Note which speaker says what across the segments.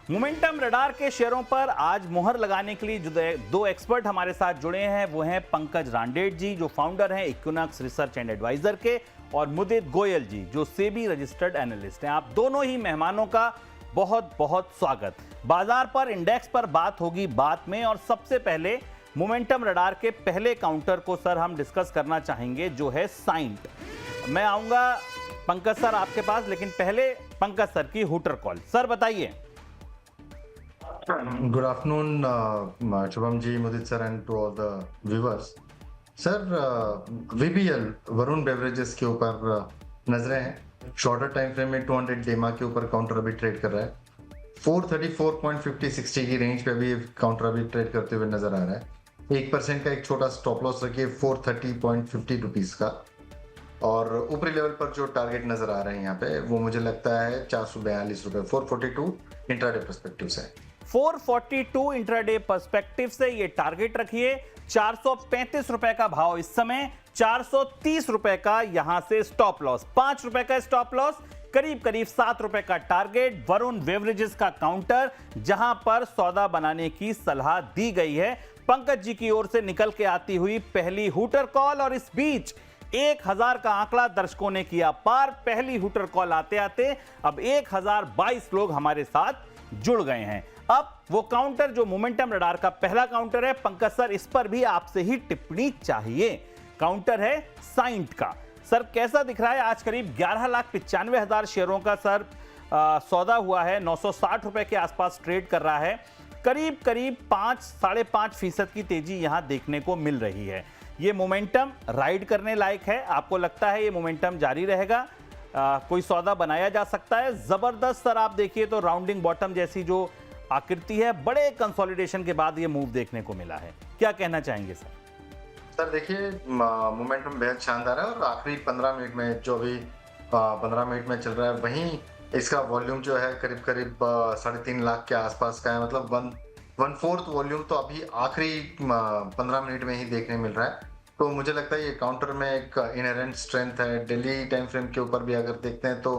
Speaker 1: Momentum radar के शेयरों पर आज मुहर लगाने के लिए जो दो एक्सपर्ट हमारे साथ जुड़े हैं वो हैं पंकज रांडेर जी जो फाउंडर हैं इक्विनॉक्स रिसर्च एंड एडवाइजर के, और मुदित गोयल जी जो सेबी रजिस्टर्ड एनालिस्ट हैं। आप दोनों ही मेहमानों का बहुत बहुत स्वागत। बाजार पर इंडेक्स पर बात होगी बाद में, और सबसे पहले मोमेंटम रडार के पहले काउंटर को सर हम डिस्कस करना चाहेंगे जो है साइंट। मैं आऊंगा पंकज सर आपके पास, लेकिन पहले पंकज सर की हुटर कॉल। सर बताइए।
Speaker 2: Good afternoon Shubham ji, Mudit sir and to all the viewers. Sir VBL Varun beverages के ऊपर नजरें हैं। शॉर्टर टाइम फ्रेम में 200 डेमा के ऊपर काउंटर अभी ट्रेड कर रहा है। 434.50-60 की रेंज पे भी काउंटर अभी ट्रेड करते हुए नजर आ रहा है। 1% का एक छोटा स्टॉप लॉस रखिए 430.50 रुपीज का, और ऊपरी लेवल पर जो टारगेट नजर आ रहे हैं यहाँ पे वो मुझे लगता है 442 रुपए, 442 इंट्राडे पर्सपेक्टिव से।
Speaker 1: 442 इंट्राडे पर्सपेक्टिव से ये टारगेट रखिए। 435 रुपए का भाव इस समय, 430 रुपए का यहां से स्टॉप लॉस, 5 रुपए का स्टॉप लॉस, करीब करीब 7 रुपए का टारगेट। वरुण बेवरेजेस का काउंटर जहां पर सौदा बनाने की सलाह दी गई है। पंकज जी की ओर से निकल के आती हुई पहली हुटर कॉल, और इस बीच 1000 का आंकड़ा दर्शकों ने किया पार। पहली हुटर कॉल आते आते अब 1022 लोग हमारे साथ जुड़ गए हैं। अब वो काउंटर जो मोमेंटम रडार का पहला काउंटर है, पंकज सर इस पर भी आपसे ही टिप्पणी चाहिए। काउंटर है साइंट का। सर कैसा दिख रहा है? आज करीब 11,95,000 शेयरों का सर सौदा हुआ है, 960 रुपए के आसपास ट्रेड कर रहा है। करीब करीब 5-5.5% की तेजी यहां देखने को मिल रही है। ये मोमेंटम राइड करने लायक है? आपको लगता है ये मोमेंटम जारी रहेगा? कोई सौदा बनाया जा सकता है? जबरदस्त सर आप देखिए तो राउंडिंग बॉटम जैसी जो आकृति है, बड़े कंसोलिडेशन के बाद ये मूव देखने को मिला है। क्या कहना चाहेंगे सर?
Speaker 2: सर देखिए मोमेंटम बेहद शानदार है, और आखिरी 15 मिनट में जो अभी 15 मिनट में चल रहा है वहीं इसका वॉल्यूम जो है करीब करीब 3.5 लाख के आसपास का है। मतलब 1/4 वॉल्यूम तो अभी आखिरी 15 मिनट में ही देखने मिल रहा है। तो मुझे लगता है ये काउंटर में एक इनहेरेंट स्ट्रेंथ है। डेली टाइम फ्रेम के ऊपर भी अगर देखते हैं तो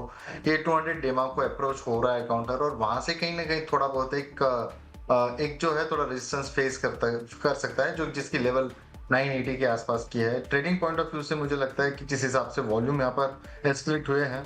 Speaker 2: ये 200 डेमा को अप्रोच हो रहा है काउंटर, और वहां से कहीं ना कहीं थोड़ा बहुत एक जो है थोड़ा रेजिस्टेंस फेस कर सकता है, जो जिसकी लेवल 980 के आसपास की है। ट्रेडिंग पॉइंट ऑफ व्यू से मुझे लगता है कि जिस हिसाब से वॉल्यूम यहाँ पर एस्केलेट हुए हैं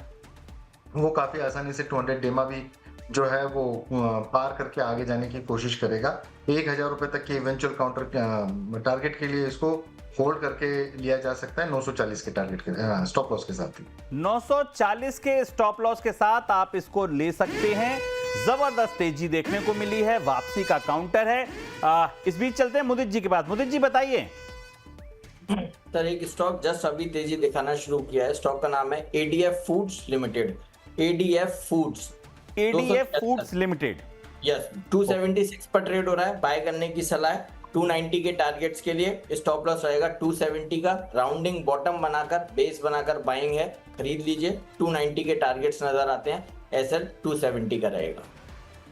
Speaker 2: वो काफी आसानी से 200 डेमा भी जो है वो पार करके आगे जाने की कोशिश करेगा। 1000 रुपए तक के इवेंचुअल काउंटर टारगेट के लिए इसको होल्ड करके लिया जा सकता है 940 के टारगेट के स्टॉप लॉस के साथ ही।
Speaker 1: 940 के स्टॉप लॉस के साथ आप इसको ले सकते हैं। जबरदस्त तेजी देखने को मिली है, वापसी का काउंटर है। इस बीच चलते हैं मुदित जी के पास। मुदित जी बताइए।
Speaker 3: सर एक स्टॉक जस्ट अभी तेजी दिखाना शुरू किया है। स्टॉक का नाम है ADF foods limited. ADF foods limited, yes, 276 पर ट्रेड हो रहा है। बाय करने की सलाह है 290 के टारगेट्स के लिए। स्टॉप लॉस रहेगा 270 का। राउंडिंग बॉटम बनाकर बेस बनाकर बाइंग है, खरीद लीजिए। 290 के टारगेट्स नजर आते हैं। एसएल 270 का रहेगा।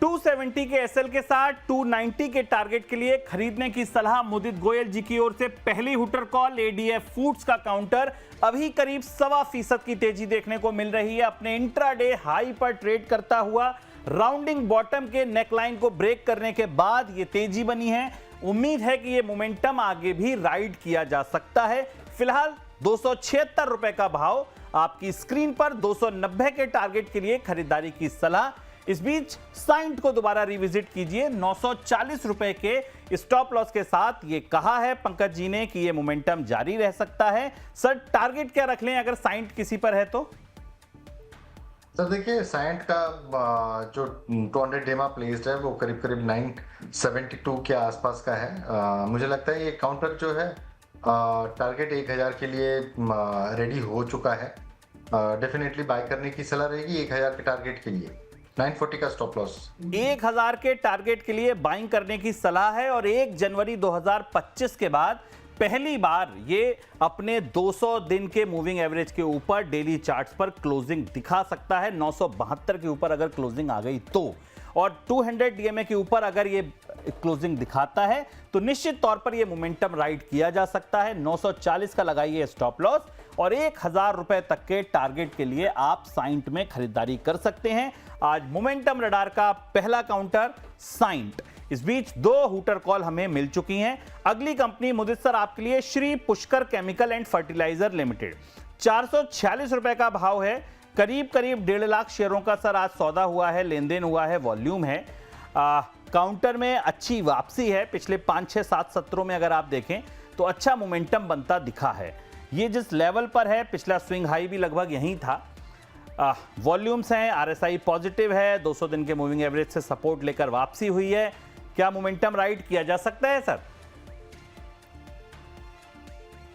Speaker 1: 270 के एसएल के साथ 290 के टारगेट के लिए खरीदने की सलाह मुदित गोयल जी की ओर से। पहली हुटर कॉल एडीएफ फूड्स का काउंटर अभी करीब 1.25% की तेजी देखने को मिल रही है। अपने इंट्राडे हाई पर ट्रेड करता हुआ राउंडिंग बॉटम के नेकलाइन को ब्रेक करने के बाद ये तेजी बनी है। उम्मीद है कि ये मोमेंटम आगे भी राइड किया जा सकता है। फिलहाल 276 रुपए का भाव आपकी स्क्रीन पर, 290 के टारगेट के लिए खरीदारी की सलाह। इस बीच साइंट को दोबारा रिविजिट कीजिए 940 रुपए के स्टॉप लॉस के साथ। ये कहा है पंकज जी ने कि ये मोमेंटम जारी रह सकता है। सर टारगेट क्या रख लें अगर साइंट किसी पर है तो?
Speaker 2: सर देखिए साइंट का जो 200 डेमा प्लेस्ड है वो करीब करीब 972 के आसपास का है। मुझे लगता है ये काउंटर जो है टारगेट 1000 के लिए रेडी हो चुका है। डेफिनेटली बाय करने की सलाह रहेगी 1000 के टारगेट के लिए। 940 का स्टॉप लॉस।
Speaker 1: 1000 के टारगेट के लिए बाइंग करने की सलाह है, और 1 जनवरी 2025 के बाद पहली बार ये अपने 200 दिन के मूविंग एवरेज के ऊपर डेली चार्ट्स पर क्लोजिंग दिखा सकता है। 972 के ऊपर अगर क्लोजिंग आ गई तो, और 200 डीएमए के ऊपर अगर ये क्लोजिंग दिखाता है तो निश्चित तौर पर ये मोमेंटम राइड किया जा सकता है। 940 का लगाइए स्टॉप लॉस और 1000 रुपए तक के टारगेट के लिए आप साइंट में खरीदारी कर सकते हैं। आज मोमेंटम रडार का पहला काउंटर साइंट। इस बीच 2 हूटर कॉल हमें मिल चुकी हैं। अगली कंपनी मुदस्सर आपके लिए Shri Pushkar chemical and fertiliser limited. 446 रुपए का भाव है। करीब 1.5 लाख शेयरों का सर आज सौदा हुआ है, लेन देन हुआ है, वॉल्यूम है। काउंटर में अच्छी वापसी है। पिछले 5, 6, 7 सत्रों में अगर आप देखें तो अच्छा मोमेंटम बनता दिखा है। ये जिस लेवल पर है, पिछला स्विंग हाई भी लगभग यहीं था। वॉल्यूम्स हैं, आरएसआई पॉजिटिव है, 200 दिन के मूविंग एवरेज से सपोर्ट लेकर वापसी हुई है। क्या मोमेंटम राइड किया जा सकता है सर?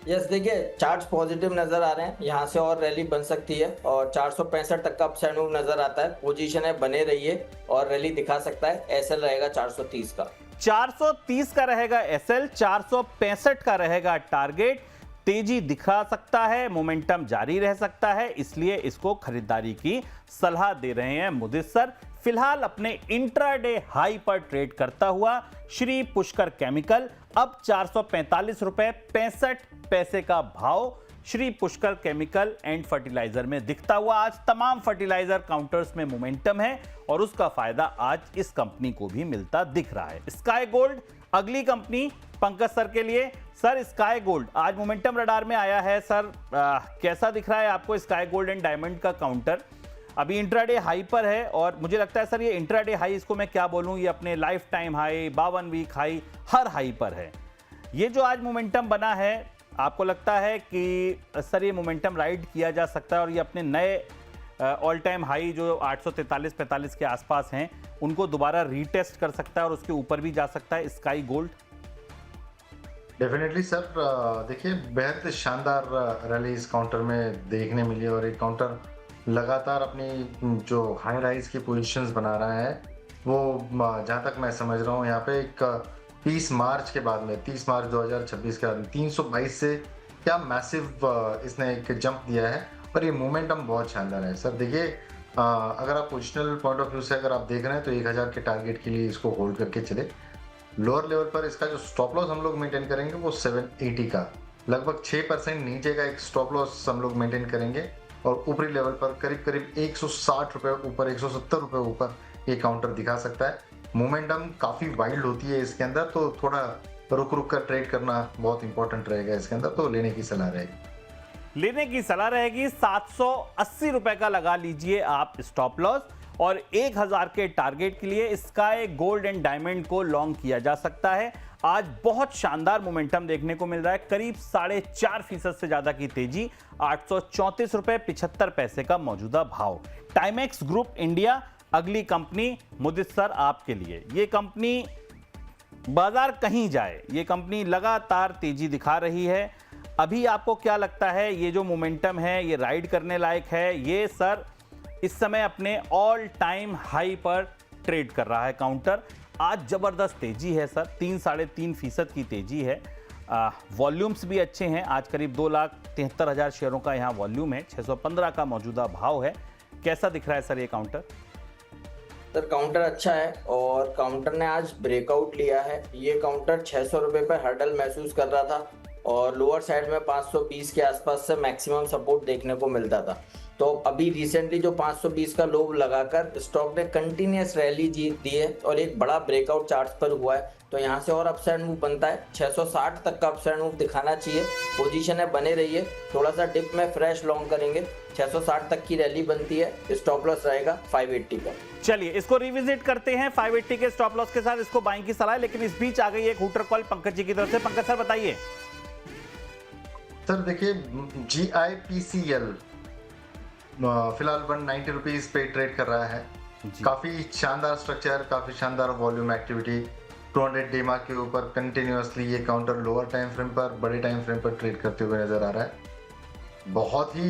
Speaker 3: यस, देखिए चार्ट्स पॉजिटिव नजर आ रहे हैं, यहाँ से और रैली बन सकती है और 465 तक का अपसाइड मूव नजर आता है। पोजीशन है, बने रहिए और रैली दिखा सकता है। एसएल रहेगा 430 का।
Speaker 1: 430 का रहेगा एसएल, 465 का रहेगा टारगेट। तेजी दिखा सकता है, मोमेंटम जारी रह सकता है, इसलिए इसको खरीदारी की सलाह दे रहे हैं मुदस्सर। फिलहाल अपने इंट्राडे हाई पर ट्रेड करता हुआ श्री पुष्कर केमिकल अब 445 रुपए 65 पैसे का भाव Shri Pushkar chemical and fertiliser में दिखता हुआ। आज तमाम फर्टिलाइजर काउंटर्स में मोमेंटम है और उसका फायदा आज इस कंपनी को भी मिलता दिख रहा है। स्काई गोल्ड अगली कंपनी पंकज सर के लिए। सर स्काई गोल्ड आज मोमेंटम रडार में आया है सर, कैसा दिख रहा है आपको स्काई गोल्ड एंड डायमंड का काउंटर? अभी इंट्राडे हाई पर है और मुझे लगता है सर ये इंट्राडे हाई, इसको मैं क्या बोलूं, ये अपने lifetime high, 52 week high, हर हाई पर है। ये जो आज मोमेंटम बना है, आपको लगता है कि सर ये मोमेंटम राइड किया जा सकता है और ये अपने नए ऑल टाइम हाई जो 843-45 के आसपास हैं उनको दोबारा रीटेस्ट कर सकता है और उसके ऊपर भी जा सकता है स्काई गोल्ड?
Speaker 2: डेफिनेटली सर, देखिए बेहद शानदार रैली इस काउंटर में देखने मिली और एक काउंटर लगातार अपनी जो हाई राइज की पोजीशंस बना रहा है। वो जहाँ तक मैं समझ रहा हूँ यहाँ पे एक 30 मार्च के बाद में, 30 मार्च 2026 के बाद में 322 से क्या मैसिव इसने एक जंप दिया है और ये मोमेंटम बहुत शानदार है सर। देखिए अगर आप पोजिशनल पॉइंट ऑफ व्यू से अगर आप देख रहे हैं तो 1000 के टारगेट के लिए इसको होल्ड करके चले। लोअर लेवल पर इसका जो स्टॉप लॉस हम लोग मेंटेन करेंगे वो 780 का, लगभग 6% नीचे का एक स्टॉप लॉस हम लोग मेंटेन करेंगे और ऊपरी लेवल पर करीब 160 रुपए ऊपर, 170 रुपए ऊपर ये काउंटर दिखा सकता है। मोमेंटम काफी वाइल्ड होती है इसके अंदर, तो थोड़ा रुक कर ट्रेड करना बहुत इंपॉर्टेंट रहेगा इसके अंदर, तो लेने की सलाह रहेगी। 780 रुपए का लगा लीजिए आप स्टॉप लॉस और 1000 के टारगेट के लिए स्काई गोल्ड एंड डायमंड को लॉन्ग किया जा सकता है। आज बहुत शानदार मोमेंटम देखने को मिल रहा है, करीब 4.5% से ज्यादा की तेजी, 834 रुपए 75 पैसे का मौजूदा भाव। टाइमेक्स ग्रुप इंडिया अगली कंपनी मुदस्सर आपके लिए। ये कंपनी बाजार कहीं जाए, ये कंपनी लगातार तेजी दिखा रही है। अभी आपको क्या लगता है ये जो मोमेंटम है ये राइड करने लायक है? ये सर इस समय अपने ऑल टाइम हाई पर ट्रेड कर रहा है काउंटर। आज जबरदस्त तेजी है सर, 3-3.5% की तेजी है। वॉल्यूम्स भी अच्छे हैं, आज करीब 2,73,000 शेयरों का यहाँ वॉल्यूम है, 615 का मौजूदा भाव है। कैसा दिख रहा है सर ये काउंटर?
Speaker 3: सर काउंटर अच्छा है और काउंटर ने आज ब्रेकआउट लिया है। ये काउंटर 600 रुपए पर हर्डल महसूस कर रहा था और लोअर साइड में 520 के आसपास से मैक्सिमम सपोर्ट देखने को मिलता था। तो अभी रिसेंटली जो 520 का लो लगाकर स्टॉक ने कंटिन्यूस रैली जीत दी है और एक बड़ा ब्रेकआउट चार्ट्स पर हुआ है, तो यहाँ से और अपसाइड मूव बनता है। 660 तक का अपसाइड मूव दिखाना चाहिए। पोजीशन है, बने रहिए। थोड़ा सा डिप में फ्रेश लॉन्ग करेंगे। 660 तक की रैली बनती है। स्टॉप लॉस रहेगा 580 का।
Speaker 1: चलिए इसको रिविजिट करते हैं 580 के स्टॉप लॉस के साथ, इसको बाइंग की सलाह। लेकिन इस बीच आ गई एक हूटर कॉल पंकज जी की तरफ से। पंकज सर बताइए।
Speaker 2: सर देखिए GIPCL फिलहाल 190 रुपीज पे ट्रेड कर रहा है। काफी शानदार स्ट्रक्चर, काफी शानदार वॉल्यूम एक्टिविटी, 200 डेमा के ऊपर कंटिन्यूअसली ये काउंटर लोअर टाइम फ्रेम पर, बड़े टाइम फ्रेम पर ट्रेड करते हुए नजर आ रहा है। बहुत ही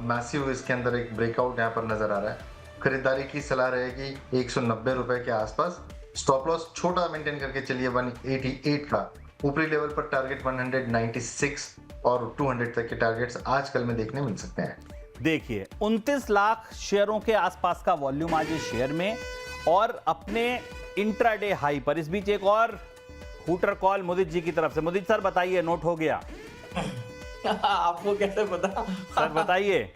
Speaker 2: मैसिव इसके अंदर एक ब्रेकआउट यहाँ पर नजर आ रहा है। खरीदारी की सलाह रहेगी 190 रुपए के आसपास। स्टॉप लॉस छोटा मेंटेन करके चलिए 188 का। ऊपरी लेवल पर टारगेट 196 और 200 तक के टारगेट्स आजकल में देखने मिल सकते हैं।
Speaker 1: देखिए 29 लाख शेयरों के आसपास का वॉल्यूम आज इस शेयर में, और अपने इंट्राडे हाई पर। इस बीच एक और हूटर कॉल मुदित जी की तरफ से। मुदित सर बताइए, नोट हो गया?
Speaker 3: आपको कैसे पता?
Speaker 1: सर बताइए।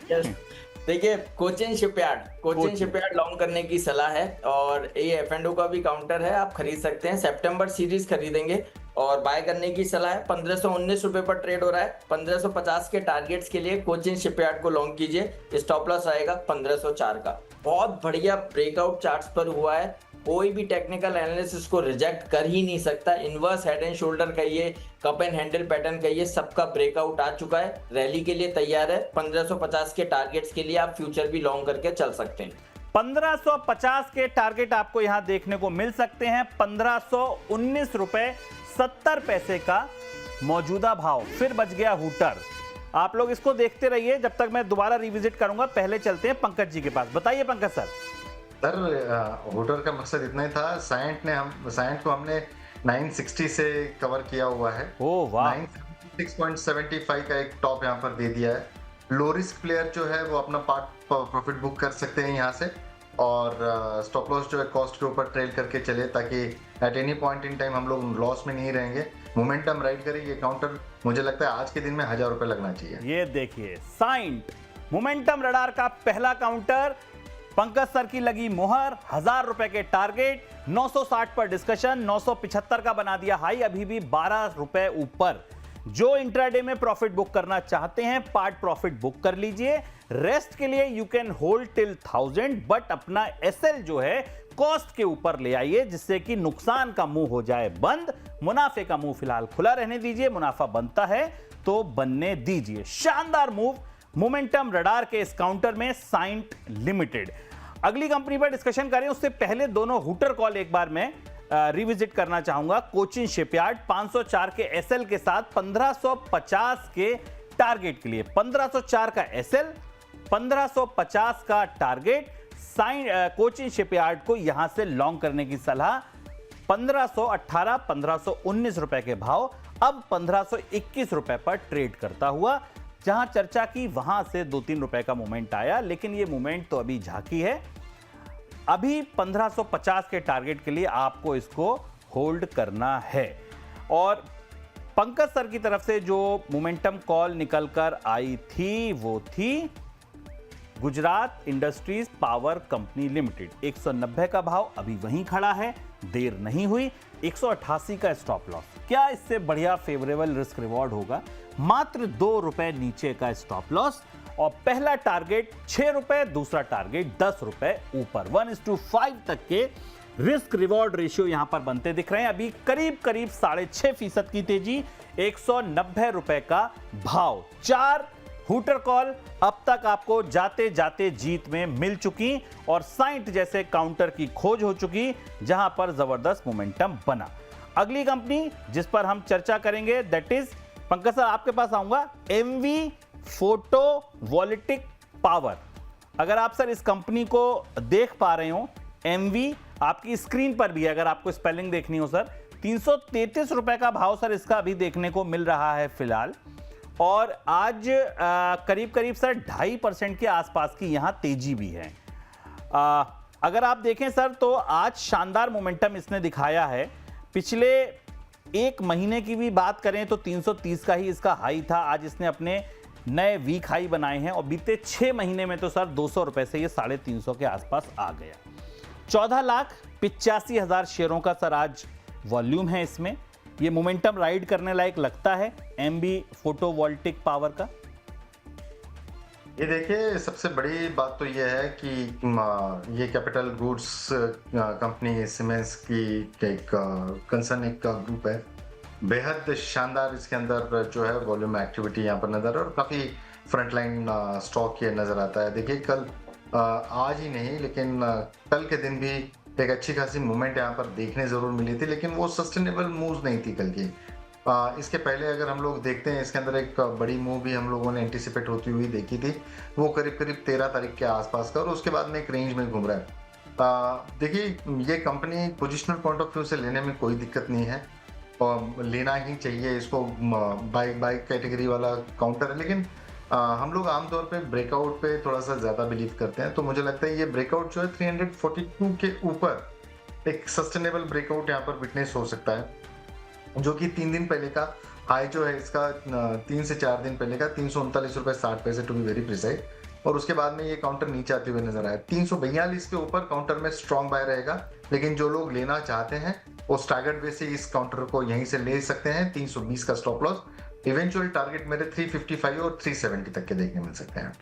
Speaker 3: देखिए कोचिन शिपयार्ड लॉन्ग करने की सलाह है, और ये F&O का भी काउंटर है, आप खरीद सकते हैं। सितंबर सीरीज खरीदेंगे और बाय करने की सलाह है। 1519 रुपए पर ट्रेड हो रहा है। 1550 के टारगेट्स के लिए कोचिन शिपयार्ड को लॉन्ग कीजिए। स्टॉप लॉस आएगा 1504 का। बहुत बढ़िया ब्रेकआउट चार्ट्स पर हुआ है, कोई भी टेक्निकल एनालिसिस को रिजेक्ट कर ही नहीं सकता। इनवर्स हेड एंड शोल्डर कहिए, कप एंड हैंडल पैटर्न कहिए, सबका ब्रेकआउट आ चुका है, रैली के लिए तैयार है। 1550 के टारगेट्स के लिए आप फ्यूचर भी लॉन्ग करके चल सकते हैं।
Speaker 1: 1550 के टारगेट आपको यहां देखने को मिल सकते हैं। 1519 रुपए 70 पैसे का मौजूदा भाव। फिर बच गया हूटर। आप लोग इसको देखते रहिए जब तक मैं दोबारा रिविजिट करूंगा। पहले चलते हैं पंकज जी के पास। बताइए पंकज सर।
Speaker 2: सर हूटर का मकसद इतना ही था। साइंट को हमने 960 से कवर किया हुआ है।
Speaker 1: ओह वाह।
Speaker 2: 966.75 का एक टॉप यहाँ पर दे दिया है। लो रिस्क प्लेयर जो है वो अपना पार्ट प्रॉफिट बुक कर सकते हैं यहाँ से, और स्टॉप लॉस जो है कॉस्ट के ऊपर ट्रेल करके चले, ताकि at any point in time हम लोग लॉस में नहीं रहेंगे। मोमेंटम राइड करें। ये काउंटर मुझे लगता है आज के दिन में 1000 रुपए लगना चाहिए।
Speaker 1: ये देखिए साइंट मोमेंटम रडार का पहला काउंटर, पंकज सर की लगी मोहर। 1000 रुपए के टारगेट, 960 पर डिस्कशन, 975 का बना दिया हाई, अभी भी 12 रुपए ऊपर। जो इंट्राडे में प्रॉफिट बुक करना चाहते हैं, पार्ट प्रॉफिट बुक कर लीजिए। रेस्ट के लिए you can hold till 1000, but अपना एसएल जो है कॉस्ट के ऊपर ले आइए, जिससे कि नुकसान का मुंह हो जाए बंद, मुनाफे का मुंह फिलहाल खुला रहने दीजिए। मुनाफा बनता है तो बनने दीजिए। शानदार मूव मोमेंटम रडार के इस काउंटर में साइंट लिमिटेड। अगली कंपनी पर डिस्कशन करें उससे पहले दोनों हूटर कॉल एक बार मैं रिविजिट करना चाहूंगा। कोचिन शिपयार्ड 504 के एसएल के साथ 1550 के टारगेट के लिए। 1504 का एसएल, 1550 का टारगेट। कोचिन शिपयार्ड को यहां से लॉन्ग करने की सलाह। 1518 1519 रुपए के भाव, अब 1521 रुपए पर ट्रेड करता हुआ। जहां चर्चा की वहां से 2-3 रुपए का मूवमेंट आया, लेकिन ये मूवमेंट तो अभी झांकी है। अभी 1550 के टारगेट के लिए आपको इसको होल्ड करना है। और पंकज सर की तरफ से जो मोमेंटम कॉल निकलकर आई थी वो थी Gujarat industries power company limited. 190 का भाव अभी वहीं खड़ा है, देर नहीं हुई। 188 का स्टॉप लॉस। क्या इससे बढ़िया फेवरेबल रिस्क रिवॉर्ड होगा? मात्र 2 रुपए नीचे का स्टॉप लॉस, और पहला टारगेट 6 रुपए, दूसरा टारगेट 10 रुपए ऊपर। 1:5 तक के रिस्क रिवॉर्ड रेशियो यहां पर बनते दिख रहे हैं। अभी करीब 6.5% की तेजी, 190 रुपए का भाव। 4 हूटर कॉल अब तक आपको जाते जाते जीत में मिल चुकी, और साइंट जैसे काउंटर की खोज हो चुकी जहां पर जबरदस्त मोमेंटम बना। अगली कंपनी जिस पर हम चर्चा करेंगे दैट इज, पंकज सर आपके पास आऊंगा, एमवी फोटोवोल्टिक पावर। अगर आप सर इस कंपनी को देख पा रहे हो, एमवी आपकी स्क्रीन पर भी है, अगर आपको स्पेलिंग देखनी हो सर। 333 रुपए का भाव सर इसका अभी देखने को मिल रहा है फिलहाल, और आज करीब सर 2.5% के आसपास की यहां तेजी भी है। अगर आप देखें सर तो आज शानदार मोमेंटम इसने दिखाया है। पिछले एक महीने की भी बात करें तो 330 का ही इसका हाई था। आज इसने अपने नए वीक हाई बनाए हैं, और बीते 6 महीने में तो सर 200 रुपए से ये 350 के आसपास आ गया। 14,85,000 शेयरों का सर आज वॉल्यूम है इसमें। ये मोमेंटम राइड करने लायक लगता है एमबी फोटोवोल्टिक पावर का।
Speaker 2: ये देखिए सबसे बड़ी बात तो ये है कि ये कैपिटल गुड्स कंपनी सीमेंस की एक कंसर्न एक ग्रुप है। बेहद शानदार इसके अंदर जो है वॉल्यूम एक्टिविटी यहाँ पर नजर, और काफी फ्रंटलाइन स्टॉक ये नजर आता है। देखिए कल आज ही नहीं लेकिन कल के दिन भी एक अच्छी खासी मूवमेंट यहाँ पर देखने जरूर मिली थी, लेकिन वो सस्टेनेबल मूव्स नहीं थी कल की। इसके पहले अगर हम लोग देखते हैं, इसके अंदर एक बड़ी मूव भी हम लोगों ने एंटिसिपेट होती हुई देखी थी, वो करीब 13 तारीख के आसपास का, और उसके बाद में एक रेंज में घूम रहा है। देखिए ये company positional point of view से लेने में कोई दिक्कत नहीं है। लेना ही चाहिए इसको, बाई कैटेगरी वाला काउंटर है। लेकिन हम लोग आमतौर पे ब्रेकआउट पे थोड़ा सा ज़्यादा बिलीव करते हैं, तो मुझे लगता है ये ब्रेकआउट जो है 342 के ऊपर एक सस्टेनेबल ब्रेकआउट यहाँ पर विटनेस हो सकता है, जो कि 3 दिन पहले का हाई जो है इसका 3 से 4 दिन पहले का 339.60 टू बी वेरी प्रिसाइज, और उसके बाद में ये काउंटर नीचे आते हुए नजर आया। 342 के ऊपर काउंटर में स्ट्रॉन्ग बाय रहेगा, लेकिन जो लोग लेना चाहते हैं वो स्टैगर्ड वे से इस काउंटर को यहीं से ले सकते हैं। 320 का स्टॉप लॉस, इवेंचुअल टारगेट मेरे 355 और 370 तक के देखने मिल सकते हैं।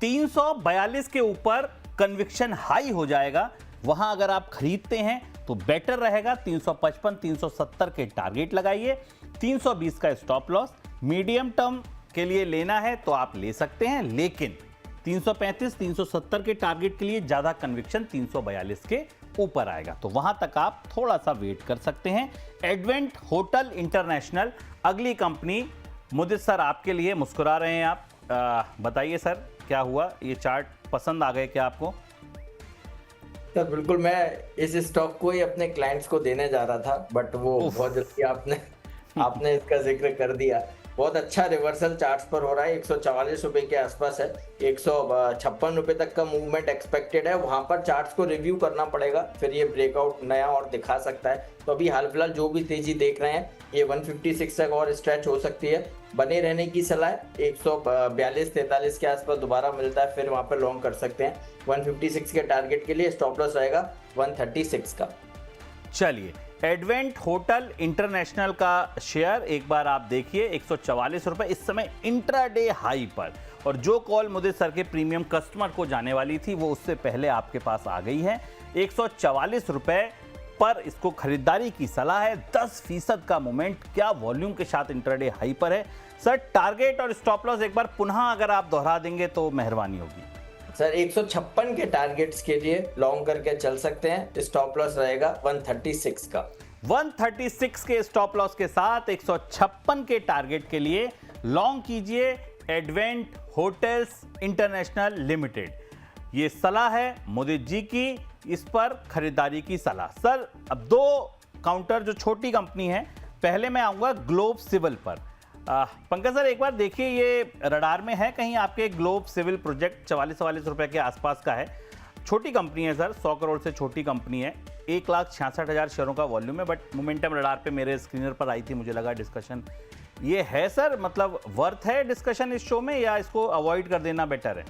Speaker 1: 342 के ऊपर कन्विक्शन हाई हो जाएगा, वहां अगर आप खरीदते हैं तो बेटर रहेगा। 355 370 के टारगेट लगाइए, 320 का स्टॉप लॉस। मीडियम टर्म के लिए लेना है तो आप ले सकते हैं, लेकिन 335 370 के टारगेट के लिए ज्यादा कन्विक्शन 342 के ऊपर आएगा, तो वहां तक आप थोड़ा सा वेट कर सकते हैं। एडवेंट होटल इंटरनेशनल अगली कंपनी। मुदित सर आपके लिए मुस्कुरा रहे हैं आप, बताइए सर क्या हुआ, ये चार्ट पसंद आ गए क्या आपको?
Speaker 3: सर बिल्कुल, मैं इस स्टॉक को ही अपने क्लाइंट्स को देने जा रहा था, बट वो बहुत जल्दी आपने इसका जिक्र कर दिया। बहुत अच्छा रिवर्सल चार्ट्स पर हो रहा है, 144 रुपए के आसपास है, 156 रुपए तक का मूवमेंट एक्सपेक्टेड है। वहां पर चार्ट्स को रिव्यू करना पड़ेगा, फिर ये ब्रेकआउट नया और दिखा सकता है। तो अभी हाल फिलहाल जो भी तेजी देख रहे हैं, ये 156 तक और स्ट्रेच हो सकती है। बने रहने की सलाह है, 142-43 के आसपास दोबारा मिलता है, फिर वहां पर लॉन्ग कर सकते हैं। 156 के टारगेट के लिए स्टॉप लॉस रहेगा 136 का।
Speaker 1: चलिए, एडवेंट होटल इंटरनेशनल का शेयर एक बार आप देखिए, 144 रुपए इस समय इंट्राडे हाई पर, और जो कॉल मुझे सर के प्रीमियम कस्टमर को जाने वाली थी वो उससे पहले आपके पास आ गई है। 144 रुपए पर इसको खरीदारी की सलाह है। 10% का मोमेंट क्या वॉल्यूम के साथ इंट्राडे हाई पर है। सर टारगेट और स्टॉप लॉस एक बार पुनः अगर आप दोहरा देंगे तो मेहरबानी होगी।
Speaker 3: सर 156 के टारगेट्स के लिए लॉन्ग करके चल सकते हैं, स्टॉप लॉस रहेगा 136 का।
Speaker 1: 136 के स्टॉप लॉस के साथ 156 के टारगेट के लिए लॉन्ग कीजिए एडवेंट होटल्स इंटरनेशनल लिमिटेड। ये सलाह है मुदित जी की, इस पर खरीदारी की सलाह। सर अब दो काउंटर जो छोटी कंपनी है, पहले मैं आऊंगा ग्लोब सिविल पर। पंकज सर एक बार देखिए, ये रडार में है कहीं आपके ग्लोब सिविल प्रोजेक्ट 44 रुपए के आसपास का है। छोटी कंपनी है सर, 100 करोड़ से छोटी कंपनी है, 1,66,000 शेयरों का वॉल्यूम है, बट मोमेंटम रडार पे मेरे स्क्रीनर पर आई थी, मुझे लगा डिस्कशन ये है सर, मतलब वर्थ है डिस्कशन इस शो में, या इसको अवॉइड कर देना बेटर है?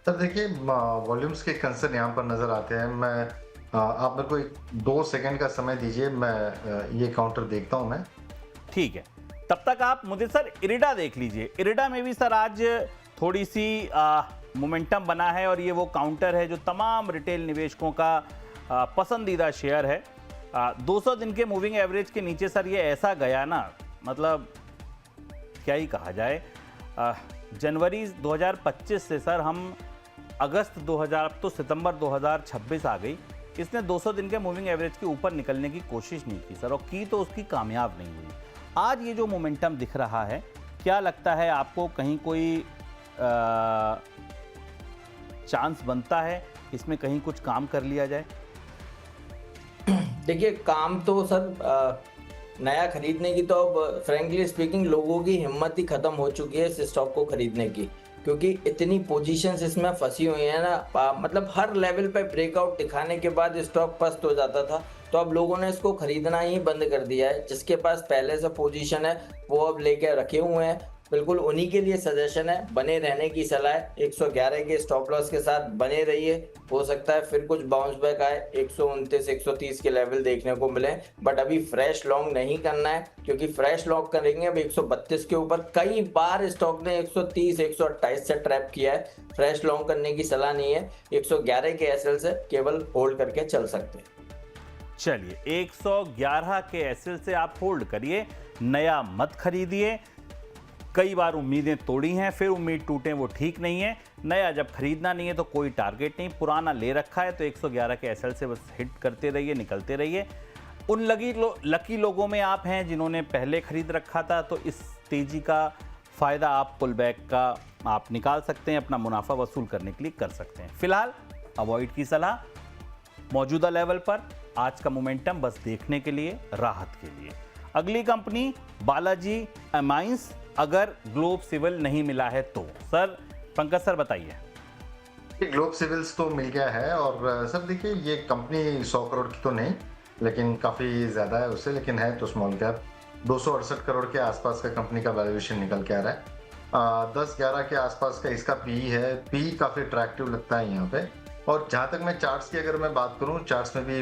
Speaker 2: सर देखिए, वॉल्यूम्स के कंसर्न यहाँ पर नजर आते हैं। मैं आप मेरे को 2 सेकंड का समय दीजिए, मैं ये काउंटर देखता हूँ मैं।
Speaker 1: ठीक है, तब तक आप मुझे सर इरिडा देख लीजिए। इरिडा में भी सर आज थोड़ी सी मोमेंटम बना है, और ये वो काउंटर है जो तमाम रिटेल निवेशकों का पसंदीदा शेयर है। 200 दिन के मूविंग एवरेज के नीचे सर ये ऐसा गया ना, मतलब क्या ही कहा जाए। जनवरी 2025 से सर हम अगस्त 2000, अब तो सितंबर 2026 आ गई, इसने 200 दिन के मूविंग एवरेज के ऊपर निकलने की कोशिश नहीं की सर, और की तो उसकी कामयाब नहीं हुई। आज ये जो मोमेंटम दिख रहा है, क्या लगता है आपको कहीं कोई चांस बनता है इसमें, कहीं कुछ काम कर लिया जाए?
Speaker 3: देखिए, काम तो सर नया खरीदने की तो अब फ्रेंकली स्पीकिंग लोगों की हिम्मत ही खत्म हो चुकी है इस स्टॉक को खरीदने की, क्योंकि इतनी पोजीशंस इसमें फंसी हुई है ना। मतलब हर लेवल पे ब्रेकआउट दिखाने के बाद स्टॉक पस्त हो जाता था, तो अब लोगों ने इसको खरीदना ही बंद कर दिया है। जिसके पास पहले से पोजीशन है वो अब लेके रखे हुए हैं, बिल्कुल उन्हीं के लिए सजेशन है, बने रहने की सलाह है। 111 के स्टॉप लॉस के साथ बने रहिए, हो सकता है फिर कुछ बाउंस बैक आए, 129 130 के लेवल देखने को मिले, बट अभी फ्रेश लॉन्ग नहीं करना है, क्योंकि फ्रेश लॉन्ग करेंगे अब 132 के ऊपर। कई बार स्टॉक ने 130 128 से ट्रैप किया है, फ्रेश लॉन्ग करने की सलाह नहीं है। 111 के एसएल से केवल होल्ड करके चल सकते हैं।
Speaker 1: चलिए, 111 के एसएल से आप होल्ड करिए, नया मत खरीदिए। कई बार उम्मीदें तोड़ी हैं, फिर उम्मीद टूटे वो ठीक नहीं है। नया जब खरीदना नहीं है तो कोई टारगेट नहीं, पुराना ले रखा है तो 111 के एसएल से बस हिट करते रहिए, निकलते रहिए। उन लकी लोगों में आप हैं जिन्होंने पहले खरीद रखा था, तो इस तेजी का फ़ायदा आप पुल बैक का आप निकाल सकते हैं, अपना मुनाफा वसूल करने के लिए कर सकते हैं। फिलहाल अवॉइड की सलाह, मौजूदा लेवल पर आज का मोमेंटम बस देखने के लिए, राहत के लिए। अगली कंपनी बालाजी एमाइंस, अगर ग्लोब सिविल नहीं मिला है तो। सर पंकज सर बताइए।
Speaker 2: ग्लोब सिविल्स तो मिल गया है और सर देखिए ये कंपनी 100 करोड़ की तो नहीं, लेकिन काफ़ी ज़्यादा है उससे, लेकिन है तो स्मॉल कैप। 268 करोड़ के आसपास का कंपनी का वैल्यूएशन निकल के आ रहा है। 10-11 के आसपास का इसका पी है। पी काफ़ी अट्रैक्टिव लगता है यहाँ पे। और जहाँ तक मैं चार्ट्स की अगर मैं बात करूँ, चार्ट्स में भी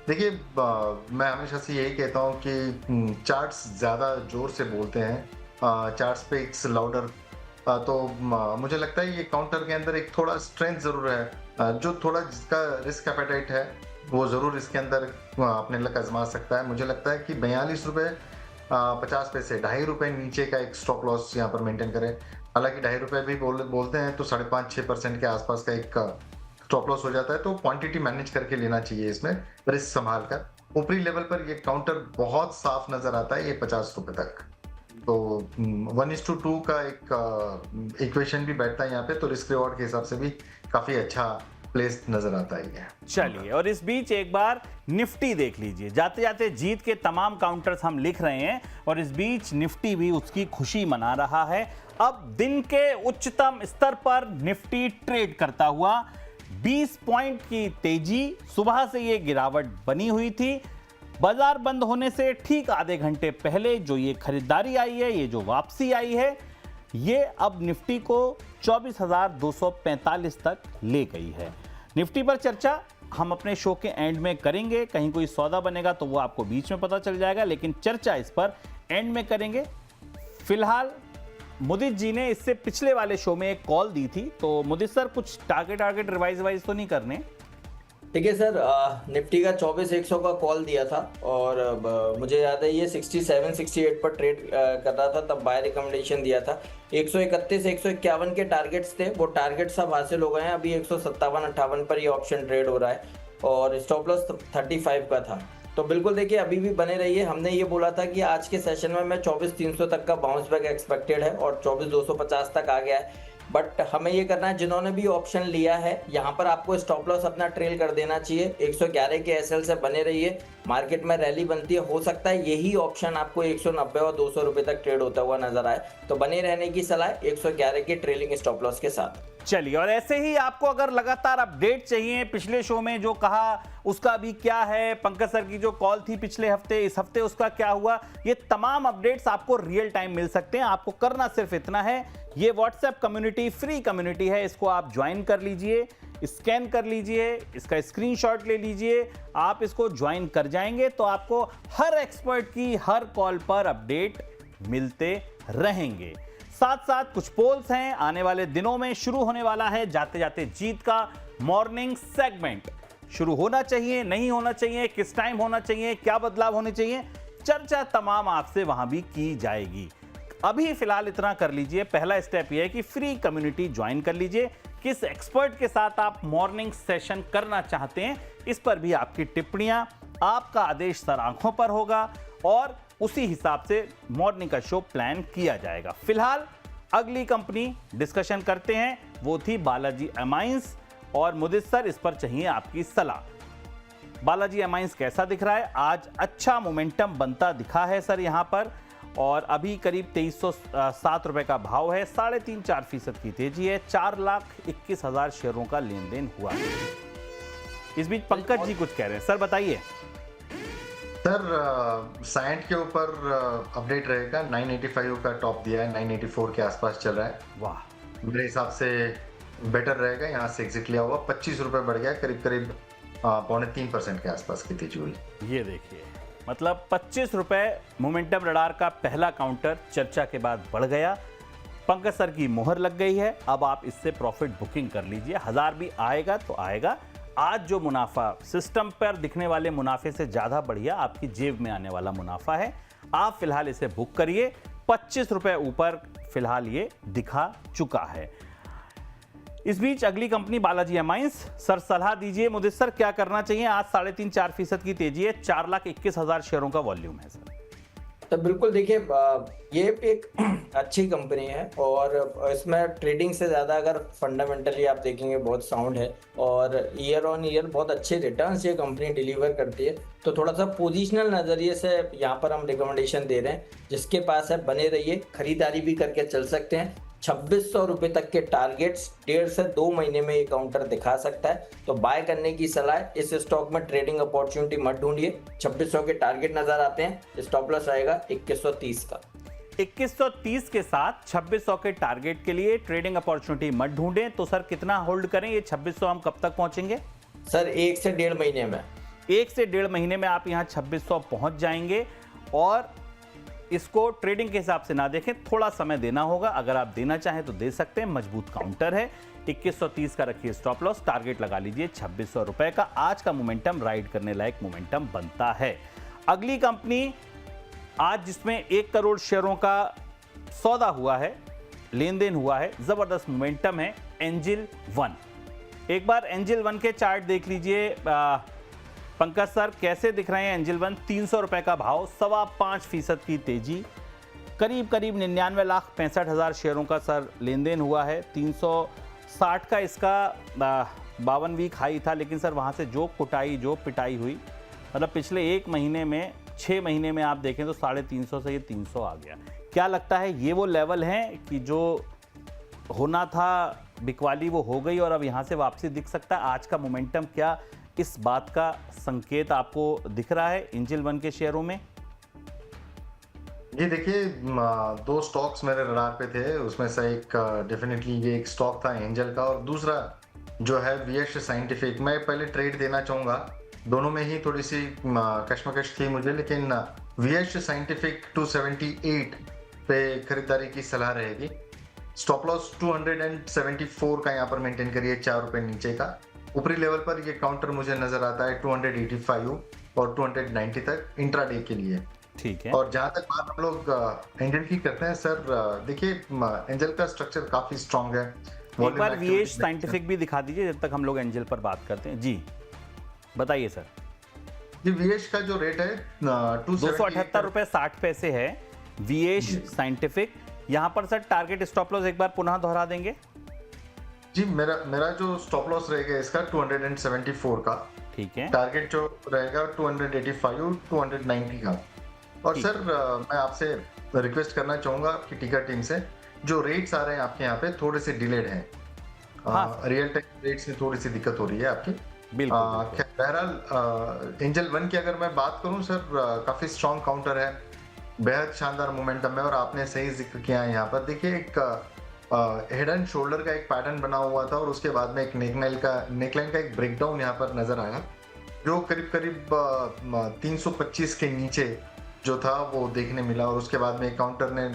Speaker 2: देखिए मैं हमेशा से यही कहता हूँ कि चार्ट्स ज़्यादा जोर से बोलते हैं। चार्ट्स पे एक लाउडर, तो मुझे लगता है ये काउंटर के अंदर एक थोड़ा स्ट्रेंथ ज़रूर है। जो थोड़ा जिसका रिस्क एपेटाइट है वो ज़रूर इसके अंदर अपने लक आजमा सकता है। मुझे लगता है कि 42 रुपये 50 पैसे, ₹2.5 नीचे का एक स्टॉप लॉस यहाँ पर मेंटेन करें। हालांकि ₹2.5 भी बोलते हैं तो 5.5-6% के आसपास का एक स्टॉप लॉस हो जाता है, तो क्वांटिटी मैनेज करके लेना चाहिए इसमें, रिस्क संभाल कर। ऊपरी लेवल पर ये काउंटर बहुत साफ नजर आता है, ये 50 रुपए तक। तो 1:2 का एक इक्वेशन भी बैठता है यहाँ पे, तो रिस्क रिवॉर्ड के हिसाब से भी काफी अच्छा प्लेस नजर आता है।
Speaker 1: चलिए, और इस बीच एक बार निफ्टी देख लीजिए। जाते जाते जीत के तमाम काउंटर्स हम लिख रहे हैं और इस बीच निफ्टी भी उसकी खुशी मना रहा है। अब दिन के उच्चतम स्तर पर निफ्टी ट्रेड करता हुआ 20 पॉइंट की तेजी। सुबह से ये गिरावट बनी हुई थी। बाजार बंद होने से ठीक आधे घंटे पहले जो ये खरीदारी आई है, ये जो वापसी आई है, ये अब निफ्टी को 24,245 तक ले गई है। निफ्टी पर चर्चा हम अपने शो के एंड में करेंगे। कहीं कोई सौदा बनेगा तो वो आपको बीच में पता चल जाएगा, लेकिन चर्चा इस पर एंड में करेंगे। फिलहाल मुदित जी ने इससे पिछले वाले शो में एक कॉल दी थी, तो मुदित सर कुछ टारगेट रिवाइज तो नहीं करने?
Speaker 3: ठीक है सर, निफ्टी का 24,100 का कॉल दिया था और मुझे याद है ये 67-68 पर ट्रेड कर रहा था, तब बाय रिकमेंडेशन दिया था। 131-151 के टारगेट्स थे, वो टारगेट सब हासिल हो गए हैं। अभी 157-58 पर ये ऑप्शन ट्रेड हो रहा है और स्टॉप लॉस 35 का था। तो बिल्कुल देखिए अभी भी बने रहिए। हमने ये बोला था कि आज के सेशन में मैं 24,300 तक का बाउंस बैक एक्सपेक्टेड है और 24,250 तक आ गया है। बट हमें ये करना है, जिन्होंने भी ऑप्शन लिया है यहाँ पर आपको स्टॉप लॉस अपना ट्रेल कर देना चाहिए। 111 के एसएल से बने रहिए। मार्केट में रैली बनती है, हो सकता है यही ऑप्शन आपको 190 और 200 रुपए तक ट्रेड होता हुआ नजर आए, तो बने रहने की सलाह 111 के ट्रेलिंग स्टॉप लॉस के साथ।
Speaker 1: चलिए, और ऐसे ही आपको अगर लगातार अपडेट चाहिए, पिछले शो में जो कहा उसका भी क्या है, पंकज सर की जो कॉल थी पिछले हफ्ते, इस हफ्ते उसका क्या हुआ, ये तमाम अपडेट्स आपको रियल टाइम मिल सकते हैं। आपको करना सिर्फ इतना है, ये व्हाट्सएप कम्युनिटी फ्री कम्युनिटी है, इसको आप ज्वाइन कर लीजिए, स्कैन कर लीजिए, इसका स्क्रीनशॉट ले लीजिए। आप इसको ज्वाइन कर जाएंगे तो आपको हर एक्सपर्ट की हर कॉल पर अपडेट मिलते रहेंगे। साथ साथ कुछ पोल्स हैं, आने वाले दिनों में शुरू होने वाला है जाते जाते जीत का मॉर्निंग सेगमेंट। शुरू होना चाहिए, नहीं होना चाहिए, किस टाइम होना चाहिए, क्या बदलाव होने चाहिए, चर्चा तमाम आपसे वहां भी की जाएगी। अभी फिलहाल इतना कर लीजिए, पहला स्टेप यह है कि फ्री कम्युनिटी ज्वाइन कर लीजिए। किस एक्सपर्ट के साथ आप मॉर्निंग सेशन करना चाहते हैं, इस पर भी आपकी टिप्पणियां, आपका आदेश सर आंखों पर होगा और उसी हिसाब से मॉर्निंग का शो प्लान किया जाएगा। फिलहाल अगली कंपनी डिस्कशन करते हैं, वो थी बालाजी एमाइंस, और मुदित सर इस पर चाहिए आपकी सलाह। बालाजी एमाइंस कैसा दिख रहा है? आज अच्छा मोमेंटम बनता दिखा है सर यहां पर, और अभी करीब 2307 रुपए का भाव है, 3.5-4% की तेजी है, 4,21,000 शेयरों का लेन देन हुआ है। इस बीच पंकज जी कुछ कह रहे हैं, सर बताइए।
Speaker 2: सर साइंट के ऊपर अपडेट रहेगा। 985 का टॉप दिया है, 984 के आसपास चल रहा है।
Speaker 1: वाह,
Speaker 2: मेरे हिसाब से बेटर रहेगा। यहाँ से एग्जिट लिया हुआ 25 रुपए बढ़ गया, करीब 3.25% के आसपास की तेजी हुई।
Speaker 1: ये देखिए, मतलब 25 रुपए मोमेंटम रडार का पहला काउंटर चर्चा के बाद बढ़ गया। पंकज सर की मोहर लग गई है, अब आप इससे प्रॉफिट बुकिंग कर लीजिए। 1000 भी आएगा तो आएगा। आज जो मुनाफा सिस्टम पर दिखने वाले मुनाफे से ज्यादा बढ़िया आपकी जेब में आने वाला मुनाफा है। आप फिलहाल इसे बुक करिए। 25 रुपए ऊपर फिलहाल ये दिखा चुका है। इस बीच अगली कंपनी बालाजी एमाइंस, सर सलाह दीजिए। मुदित सर क्या करना चाहिए? आज 3.5-4% की तेजी है, 4,21,000 शेयरों का वॉल्यूम है सर।
Speaker 3: तो बिल्कुल देखिए, ये एक अच्छी कंपनी है और इसमें ट्रेडिंग से ज़्यादा अगर फंडामेंटली आप देखेंगे बहुत साउंड है और ईयर ऑन ईयर बहुत अच्छे रिटर्न्स ये कंपनी डिलीवर करती है। तो थोड़ा सा पोजीशनल नज़रिए से यहाँ पर हम रिकमेंडेशन दे रहे हैं, जिसके पास है बने रहिए, खरीदारी भी करके चल सकते हैं। 2600 रुपये तक के टारगेट्स 1.5 से 2 महीने में ये काउंटर दिखा सकता है, तो बाय करने की सलाह है। इस स्टॉक में ट्रेडिंग अपॉर्चुनिटी मत ढूंढिए। 2600 के टारगेट नजर आते हैं, स्टॉप लॉस आएगा 2130 का।
Speaker 1: 2130 के साथ 2600 के टारगेट के लिए ट्रेडिंग अपॉर्चुनिटी मत ढूंढें। तो सर कितना होल्ड करें? ये 2600 हम कब तक पहुंचेंगे?
Speaker 3: सर 1 से 1.5 महीने में।
Speaker 1: 1 से 1.5 महीने में आप यहां 2600 पहुंच जाएंगे और इसको ट्रेडिंग के हिसाब से ना देखें, थोड़ा समय देना होगा। अगर आप देना चाहें तो दे सकते हैं, मजबूत काउंटर है। 2130 का रखिए स्टॉप लॉस, टारगेट लगा लीजिए 2600 रुपए का। आज का मोमेंटम राइड करने लायक मोमेंटम बनता है। अगली कंपनी आज जिसमें 1 करोड़ शेयरों का सौदा हुआ है, लेन देन हुआ है, जबरदस्त मोमेंटम है, एंजिल वन। एक बार एंजिल वन के चार्ट देख लीजिए पंकज सर, कैसे दिख रहे हैं एंजिल वन? 300 रुपए का भाव, 5.25% की तेजी, करीब करीब 99,65,000 शेयरों का सर लेन देन हुआ है। 360 का इसका 52 वीक हाई था, लेकिन सर वहां से जो कुटाई जो पिटाई हुई, मतलब पिछले 1 महीने में 6 महीने में आप देखें तो 350 से ये 300 आ गया। क्या लगता है ये वो लेवल है कि जो होना था बिकवाली वो हो गई और अब यहाँ से वापसी दिख सकता है? आज का मोमेंटम क्या इस बात का संकेत आपको दिख रहा है एंजिल वन के शेयरों में?
Speaker 2: जी देखिए, 2 स्टॉक्स मेरे रडार पे थे, उसमें से एक डेफिनेटली ये एक स्टॉक था एंजल का और दूसरा जो है VH साइंटिफिक। मैं पहले ट्रेड देना चाहूँगा, दोनों में ही थोड़ी सी कश्मकश थी मुझे, लेकिन VH साइंटिफिक 278 पे खरीदारी की सलाह रहेगी। स्टॉप लॉस 274 का यहाँ पर मेंटेन करिए, 4 रुपए नीचे का। ऊपरी लेवल पर ये काउंटर मुझे नजर आता है 285 और 290 तक इंट्राडे के लिए।
Speaker 1: ठीक है।
Speaker 2: और जहां तक बात हम लोग एंजल की करते हैं सर, देखिए एंजल का स्ट्रक्चर काफी स्ट्रांग है।
Speaker 1: एक बार VH साइंटिफिक भी दिखा दीजिए जब तक हम लोग एंजल पर बात करते हैं। जी बताइए सर।
Speaker 2: जी VH का जो रेट है
Speaker 1: 278 रुपए 60 पैसे है VH साइंटिफिक। यहाँ पर सर टारगेट स्टॉप लॉस एक बार पुनः दोहरा देंगे।
Speaker 2: जी मेरा जो स्टॉप लॉस रहेगा इसका 274 का।
Speaker 1: ठीक है।
Speaker 2: टारगेट जो रहेगा 285 290 का। और सर मैं आपसे रिक्वेस्ट करना चाहूंगा आपकी टिकर टीम से, जो रेट्स आ रहे हैं आपके यहाँ पे थोड़े से डिलेड हैं।
Speaker 1: हाँ।
Speaker 2: रियल टाइम रेट्स में थोड़ी सी दिक्कत हो रही है आपकी।
Speaker 1: बिल्कुल।
Speaker 2: बहरहाल एंजल वन की अगर मैं बात करूं सर, काफी स्ट्रॉन्ग काउंटर है, बेहद शानदार मोमेंटम है। और आपने सही जिक्र किया है, यहाँ पर देखिए एक हेड एंड शोल्डर का एक पैटर्न बना हुआ था और उसके बाद में एक नेकलाइन का एक ब्रेकडाउन यहाँ पर नजर आया, जो करीब करीब 325 के नीचे जो था वो देखने मिला। और उसके बाद में काउंटर ने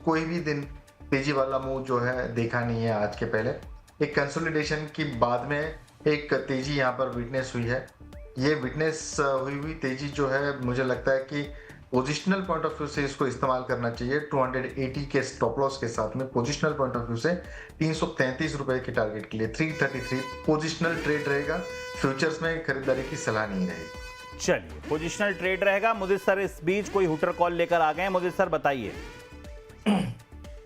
Speaker 2: कोई भी दिन तेजी वाला मूव जो है देखा नहीं है आज के पहले। एक कंसोलिडेशन की बाद में एक तेजी यहाँ पर विटनेस हुई है। ये विटनेस हुई तेजी जो है, मुझे लगता है कि पोजिशनल पॉइंट ऑफ व्यू से इसको इस्तेमाल करना चाहिए। 280 के स्टॉप लॉस के साथ में पोजिशनल पॉइंट ऑफ व्यू से 333 रुपए के टारगेट के लिए 333 पोजिशनल ट्रेड रहेगा। फ्यूचर्स में खरीदारी की सलाह नहीं रहेगी।
Speaker 1: चलिए, पोजिशनल ट्रेड रहेगा। मुझे सर इस बीच कोई हुटर कॉल लेकर आ गए, मुझे सर बताइए।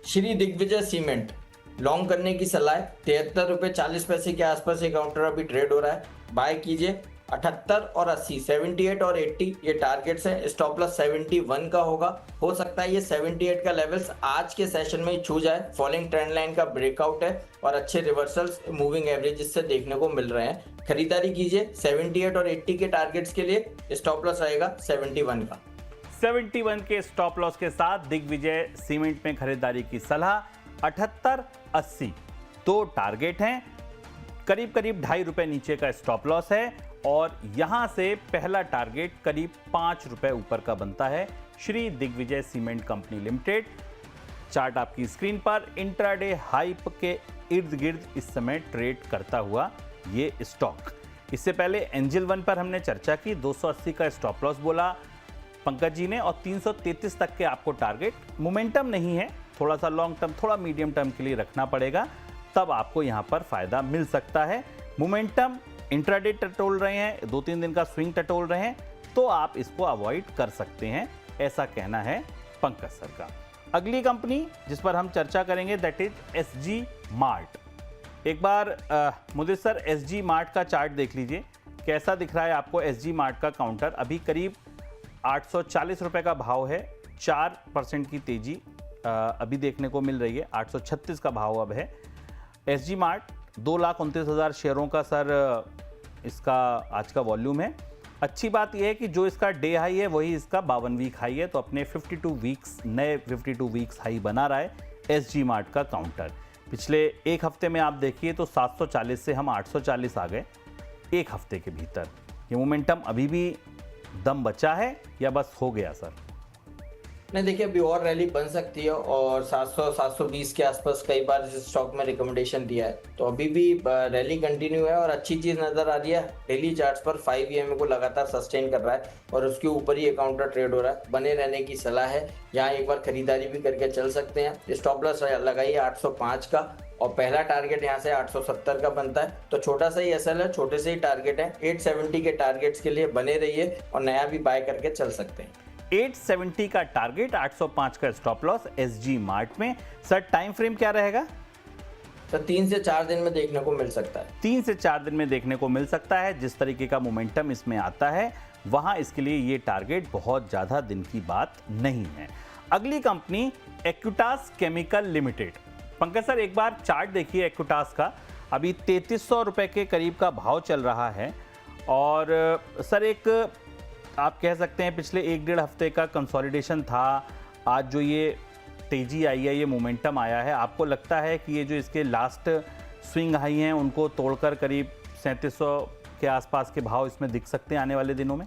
Speaker 3: श्री दिग्विजय सीमेंट लॉन्ग करने की सलाह है। 73 रुपए 40 पैसे के आसपास ये काउंटर अभी ट्रेड हो रहा है, बाय कीजिए। 78 और 80, 78 और 80 ये टारगेट्स हैं। स्टॉप लॉस 71 का होगा। हो सकता है ये 78 का लेवल्स आज के सेशन में ही छू जाए। फॉलोइंग ट्रेंड लाइन का ब्रेकआउट है और अच्छे रिवर्सल्स मूविंग एवरेजेस से देखने को मिल रहे हैं। खरीदारी कीजिए 78 और 80 के टारगेट्स के लिए। स्टॉप लॉस आएगा 71 का।
Speaker 1: 71 के स्टॉप लॉस के साथ दिग्विजय सीमेंट में खरीदारी की सलाह। 78 80 दो टारगेट हैं, करीब करीब 2.5 रुपए नीचे का स्टॉप लॉस है और यहां से पहला टारगेट करीब 5 रुपए ऊपर का बनता है। Shri Digvijay cement company limited, chart आपकी स्क्रीन पर, इंट्राडे हाइप के इर्द गिर्द इस समय ट्रेड करता हुआ ये स्टॉक। इससे पहले एंजल वन पर हमने चर्चा की, 280 का स्टॉप लॉस बोला पंकज जी ने और 333 तक के आपको टारगेट। मोमेंटम नहीं है, थोड़ा सा लॉन्ग टर्म, थोड़ा मीडियम टर्म के लिए रखना पड़ेगा, तब आपको यहां पर फायदा मिल सकता है। मोमेंटम इंट्राडे टटोल रहे हैं, 2-3 दिन का स्विंग टटोल रहे हैं, तो आप इसको अवॉइड कर सकते हैं। ऐसा कहना है पंकज सर का। अगली कंपनी जिस पर हम चर्चा करेंगे दैट इज एसजी मार्ट। एक बार मुदित सर एसजी मार्ट का चार्ट देख लीजिए, कैसा दिख रहा है आपको एसजी मार्ट का काउंटर। अभी करीब 840 रुपए का भाव है, 4% की तेजी अभी देखने को मिल रही है। 836 का भाव अब है। एसजी मार्ट 2,29,000 शेयरों का सर इसका आज का वॉल्यूम है। अच्छी बात यह है कि जो इसका डे हाई है वही इसका 52 वीक हाई है, तो अपने 52 वीक्स नए 52 वीक्स हाई बना रहा है एसजी मार्ट का काउंटर। पिछले एक हफ्ते में आप देखिए तो 740 से हम 840 आ गए एक हफ्ते के भीतर। ये मोमेंटम अभी भी दम बचा है या बस हो गया सर?
Speaker 3: नहीं देखिए, अभी और रैली बन सकती है और 700-720 के आसपास कई बार इस स्टॉक में रिकमेंडेशन दिया है, तो अभी भी रैली कंटिन्यू है और अच्छी चीज नजर आ रही है। डेली चार्ट्स पर 5 EMA को लगातार सस्टेन कर रहा है और उसके ऊपर ही ये काउंटर ट्रेड हो रहा है। बने रहने की सलाह है, यहाँ एक बार खरीदारी भी करके चल सकते हैं। स्टॉप लॉस लगाइए 805 का और पहला टारगेट यहाँ से 870 का बनता है, तो छोटा सा ही एसएल है, छोटे से ही टारगेट है। 870 के टारगेट्स के लिए बने रहिए और नया भी बाय करके चल सकते हैं।
Speaker 1: 870 का टारगेट, 805 का स्टॉप लॉस एसजी मार्ट में। सर टाइम फ्रेम क्या रहेगा?
Speaker 3: तो 3 से 4 दिन में देखने को मिल सकता है।
Speaker 1: 3 से 4 दिन में देखने को मिल सकता है। जिस तरीके का मोमेंटम इसमें आता है वहां इसके लिए ये टारगेट बहुत ज्यादा दिन की बात नहीं है। अगली company Equitas chemical limited. Pankaj sir एक बार चार्ट देखिए एक्विटास का। अभी 3300 रुपए के करीब का भाव चल रहा है और सर एक आप कह सकते हैं पिछले 1-1.5 हफ्ते का कंसोलिडेशन था। आज जो ये तेजी आई है, ये मोमेंटम आया है, आपको लगता है कि ये जो इसके लास्ट स्विंग हाई हैं उनको तोड़कर करीब 3700 के आसपास के भाव इसमें दिख सकते हैं आने वाले दिनों में?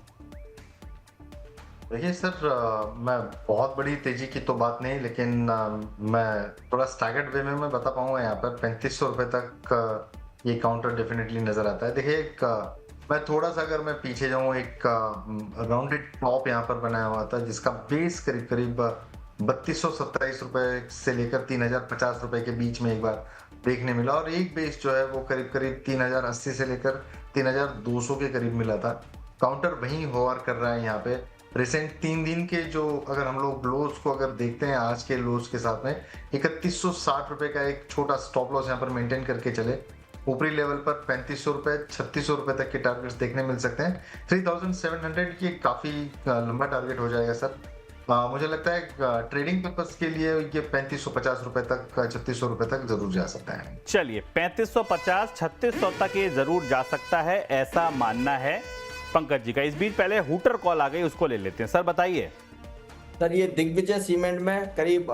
Speaker 2: देखिए सर, मैं बहुत बड़ी तेजी की तो बात नहीं, लेकिन मैं थोड़ा स्टैगर्ड वे में मैं बता पाऊंगा। यहाँ पर 3500 रुपए तक ये काउंटर डेफिनेटली नजर आता है। देखिए मैं थोड़ा सा अगर मैं पीछे जाऊं, एक राउंडेड टॉप यहाँ पर बनाया हुआ था जिसका बेस करीब करीब 3227 रुपए से लेकर 3050 रुपए के बीच में एक बार देखने मिला, और एक बेस जो है वो करीब करीब 3080 से लेकर 3200 के करीब मिला था। काउंटर वहीं होवर कर रहा है यहाँ पे। रिसेंट 3 दिन के जो अगर हम लोग लोज को अगर देखते हैं आज के लोज के साथ में 3160 रुपए का एक छोटा स्टॉप लॉस यहाँ पर मेंटेन करके चले। ऊपरी लेवल पर 3500 रुपए 3600 रुपए तक के टारगेट्स देखने मिल सकते हैं। 3700 की काफी लंबा टारगेट हो जाएगा सर। मुझे लगता है ट्रेडिंग पर्पस के लिए ये 3550 रुपए तक 3600 रुपए तक जरूर जा सकता है।
Speaker 1: चलिए 3550 3600 तक ये जरूर जा सकता है, ऐसा मानना है पंकज जी का। इस बीच पहले हुटर कॉल आ गई, उसको ले लेते हैं। सर बताइए।
Speaker 3: सर ये दिग्विजय सीमेंट में करीब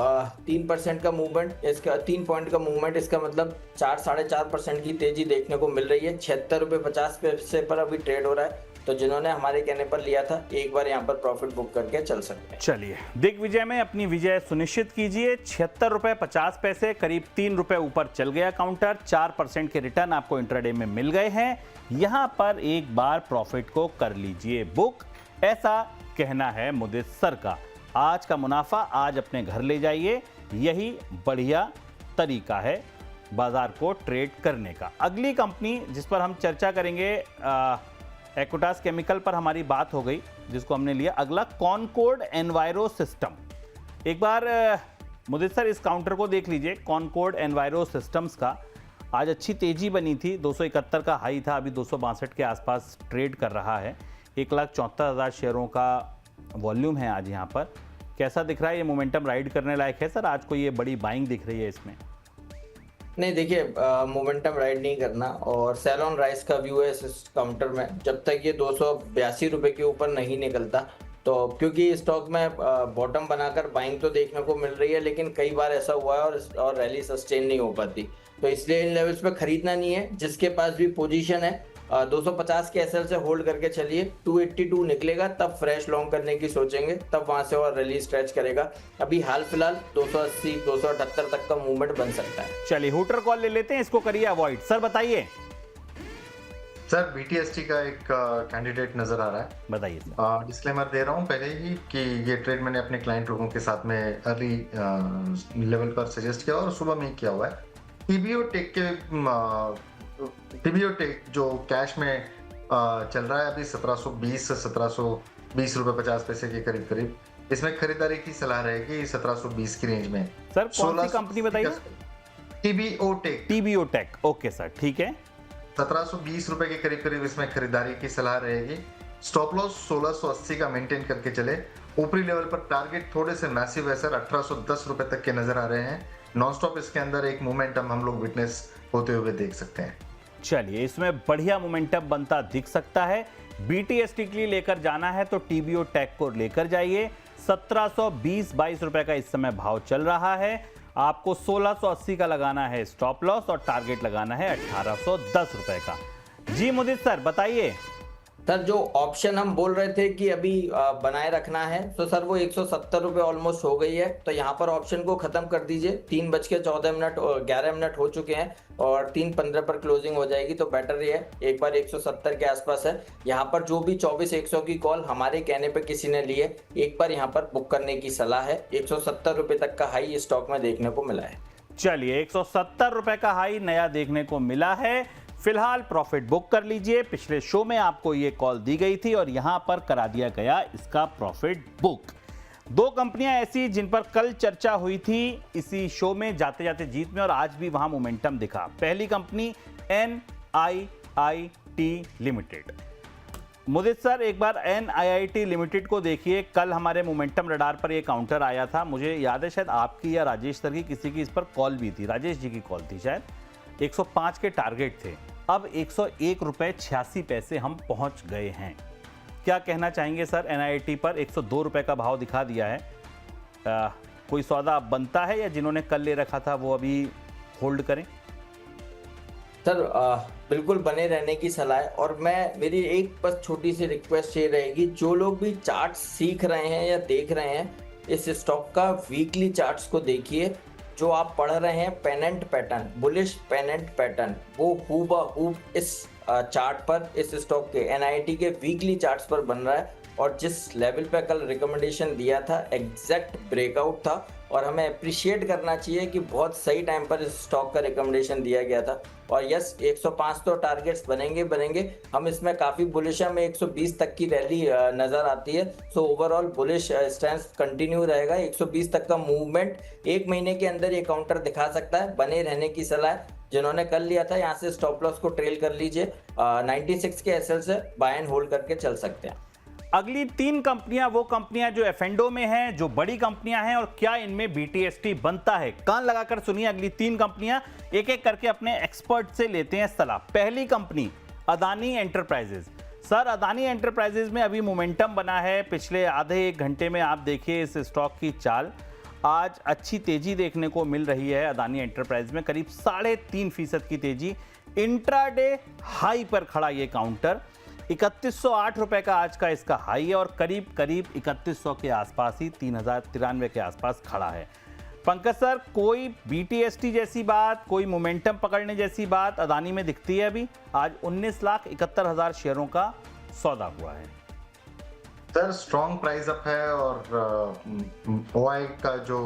Speaker 3: 3% का मूवमेंट, इसका 3 पॉइंट का मूवमेंट, इसका मतलब 4-4.5% की तेजी देखने को मिल रही है। 76 रुपये 50 पैसे पर अभी ट्रेड हो रहा है, तो जिन्होंने हमारे कहने पर लिया था एक बार यहाँ पर प्रॉफिट बुक करके चल सकते हैं।
Speaker 1: चलिए दिग्विजय में अपनी विजय सुनिश्चित कीजिए। 76 रुपये 50 पैसे, करीब 3 रुपए ऊपर चल गया काउंटर। 4% के रिटर्न आपको इंट्राडे में मिल गए हैं। यहाँ पर एक बार प्रॉफिट को कर लीजिए बुक, ऐसा कहना है मुदित सर का। आज का मुनाफा आज अपने घर ले जाइए, यही बढ़िया तरीका है बाजार को ट्रेड करने का। अगली कंपनी जिस पर हम चर्चा करेंगे, एक्विटास केमिकल पर हमारी बात हो गई जिसको हमने लिया। अगला कॉनकोर्ड एनवायरो सिस्टम। एक बार मुदित सर इस काउंटर को देख लीजिए, कॉनकोर्ड एनवायरो सिस्टम्स का। आज अच्छी तेजी बनी थी, 271 का हाई था, अभी 262 के आसपास ट्रेड कर रहा है। 1,74,000 शेयरों का वॉल्यूम है आज यहाँ पर। कैसा दिख रहा है ये मोमेंटम राइड करने लायक है सर? आज को ये बड़ी बाइंग दिख रही है इसमें?
Speaker 3: नहीं देखिए, मोमेंटम राइड नहीं करना और सेल ऑन राइज का व्यू है इस काउंटर में। जब तक ये 282 रुपए के ऊपर नहीं निकलता, तो क्योंकि स्टॉक में बॉटम बनाकर बाइंग तो देखने को मिल रही है, लेकिन कई बार ऐसा हुआ है और रैली सस्टेन नहीं हो पाती, तो इसलिए इन लेवल्स पे खरीदना नहीं है। जिसके पास भी पोजीशन है 250 के एसएल से होल्ड करके चलिए। 282 निकलेगा तब फ्रेश लॉन्ग करने की सोचेंगे, तब वहां से और रैली स्ट्रेच करेगा। अभी हाल फिलहाल 280 278 तक का मूवमेंट बन सकता है।
Speaker 1: चलिए हुटर कॉल ले लेते हैं, इसको करिए अवॉइड। सर बताइए।
Speaker 2: सर बीटीएसटी का एक कैंडिडेट नजर आ रहा है,
Speaker 1: बताइए।
Speaker 2: डिस्क्लेमर दे रहा हूं पहले ही कि ये ट्रेड मैंने अपने क्लाइंट लोगों के साथ में अर्ली लेवल पर सजेस्ट किया और सुबह में किया हुआ है। टीबीओ टेक जो कैश में चल रहा है अभी 1720 से 1720 रुपए 50 पैसे के करीब करीब। इसमें खरीदारी की सलाह रहेगी 1720 की रेंज में।
Speaker 1: सर कौन सी कंपनी बताइए?
Speaker 2: TBO tech.
Speaker 1: TBO tech, okay sir, ठीक है।
Speaker 2: 1720 रुपए के करीब करीब इसमें खरीदारी की सलाह रहेगी। स्टॉप लॉस 1680 का मेंटेन करके चले। ऊपरी लेवल पर टारगेट थोड़े से मैसिव है सर, 1810 रुपए तक के नजर आ रहे हैं। नॉन स्टॉप इसके अंदर एक मोमेंटम हम लोग विटनेस होते हुए देख सकते हैं।
Speaker 1: चलिए, इसमें बढ़िया मोमेंटम बनता दिख सकता है। बीटीएसटी के लिए लेकर जाना है तो टीबीओ टेक को लेकर जाइए। 1720-22 रुपए का इस समय भाव चल रहा है। आपको 1680 का लगाना है स्टॉप लॉस और टारगेट लगाना है 1810 रुपए का। जी मुदित सर बताइए।
Speaker 3: सर जो ऑप्शन हम बोल रहे थे कि अभी बनाए रखना है, तो सर वो 170 रुपये ऑलमोस्ट हो गई है, तो यहाँ पर ऑप्शन को खत्म कर दीजिए। 3:14 और 11 मिनट हो चुके हैं और 3:15 पर क्लोजिंग हो जाएगी, तो बेटर ही है। एक बार 170 के आसपास है। यहाँ पर जो भी 24,100 की कॉल हमारे कहने पे किसी ने ली है, एक बार यहाँ पर बुक करने की सलाह है। 170 रुपये तक का हाई स्टॉक में देखने को मिला है।
Speaker 1: चलिए, 170 रुपए का हाई नया देखने को मिला है। फिलहाल प्रॉफिट बुक कर लीजिए। पिछले शो में आपको ये कॉल दी गई थी और यहां पर करा दिया गया इसका प्रॉफिट बुक। दो कंपनियां ऐसी जिन पर कल चर्चा हुई थी इसी शो में जाते जाते जीत में, और आज भी वहां मोमेंटम दिखा। पहली कंपनी NIIT लिमिटेड। मुदित सर एक बार NIIT लिमिटेड को देखिए। कल हमारे मोमेंटम रडार पर यह काउंटर आया था। मुझे याद है शायद आपकी या राजेश सर की किसी की इस पर कॉल भी थी, राजेश जी की कॉल थी शायद। 105 के टारगेट थे, अब 101 रुपए 86 पैसे हम पहुंच गए हैं। क्या कहना चाहेंगे सर? NIIT पर 102 रुपए का भाव दिखा दिया है। कोई सौदा बनता है या जिन्होंने कल ले रखा था वो अभी होल्ड करें?
Speaker 3: सर बिल्कुल बने रहने की सलाह है। और मेरी एक बस छोटी सी रिक्वेस्ट ये रहेगी, जो लोग भी चार्ट सीख रहे हैं या देख रहे हैं, इस स्टॉक का वीकली चार्ट्स को देखिए। जो आप पढ़ रहे हैं pennant pattern, bullish pennant pattern, वो हूबहूब इस चार्ट पर, इस स्टॉक के NIIT के वीकली चार्ट्स पर बन रहा है। और जिस लेवल पे कल रिकमेंडेशन दिया था एग्जैक्ट ब्रेकआउट था, और हमें अप्रिशिएट करना चाहिए कि बहुत सही टाइम पर इस स्टॉक का रिकमेंडेशन दिया गया था। और यस 105 तो टारगेट्स बनेंगे। हम इसमें काफ़ी बुलिश है, हमें 120 तक की रैली नज़र आती है। So overall bullish stance continue रहेगा। 120 तक का मूवमेंट एक महीने के अंदर ये काउंटर दिखा सकता है। बने रहने की सलाह है। जिन्होंने कल लिया था यहाँ से स्टॉप लॉस को ट्रेल कर लीजिए। 96 के SL से बाय एंड होल्ड करके चल सकते हैं।
Speaker 1: अगली तीन कंपनियां वो कंपनियां जो एफएंडो में हैं, जो बड़ी कंपनियां हैं, और क्या इनमें बीटीएसटी बनता है? कान लगाकर सुनिए। अगली तीन कंपनियां एक एक करके अपने एक्सपर्ट से लेते हैं सलाह। पहली company Adani enterprises. Sir Adani enterprises में अभी मोमेंटम बना है। पिछले आधे एक घंटे में आप देखिए इस स्टॉक की चाल। आज अच्छी तेजी देखने को मिल रही है अदानी एंटरप्राइज में, करीब 3.5% की तेजी। इंट्राडे हाई पर खड़ा ये काउंटर 3108 रुपए का आज का इसका हाई है और करीब 3100 के आसपास ही 3093 के आसपास खड़ा है। पंकज सर, कोई बीटीएसटी जैसी बात, कोई मोमेंटम पकड़ने जैसी बात अदानी में दिखती है? अभी आज 19,71,000 शेयरों का सौदा हुआ है।
Speaker 2: सर स्ट्रॉन्ग प्राइस अप है और OI का जो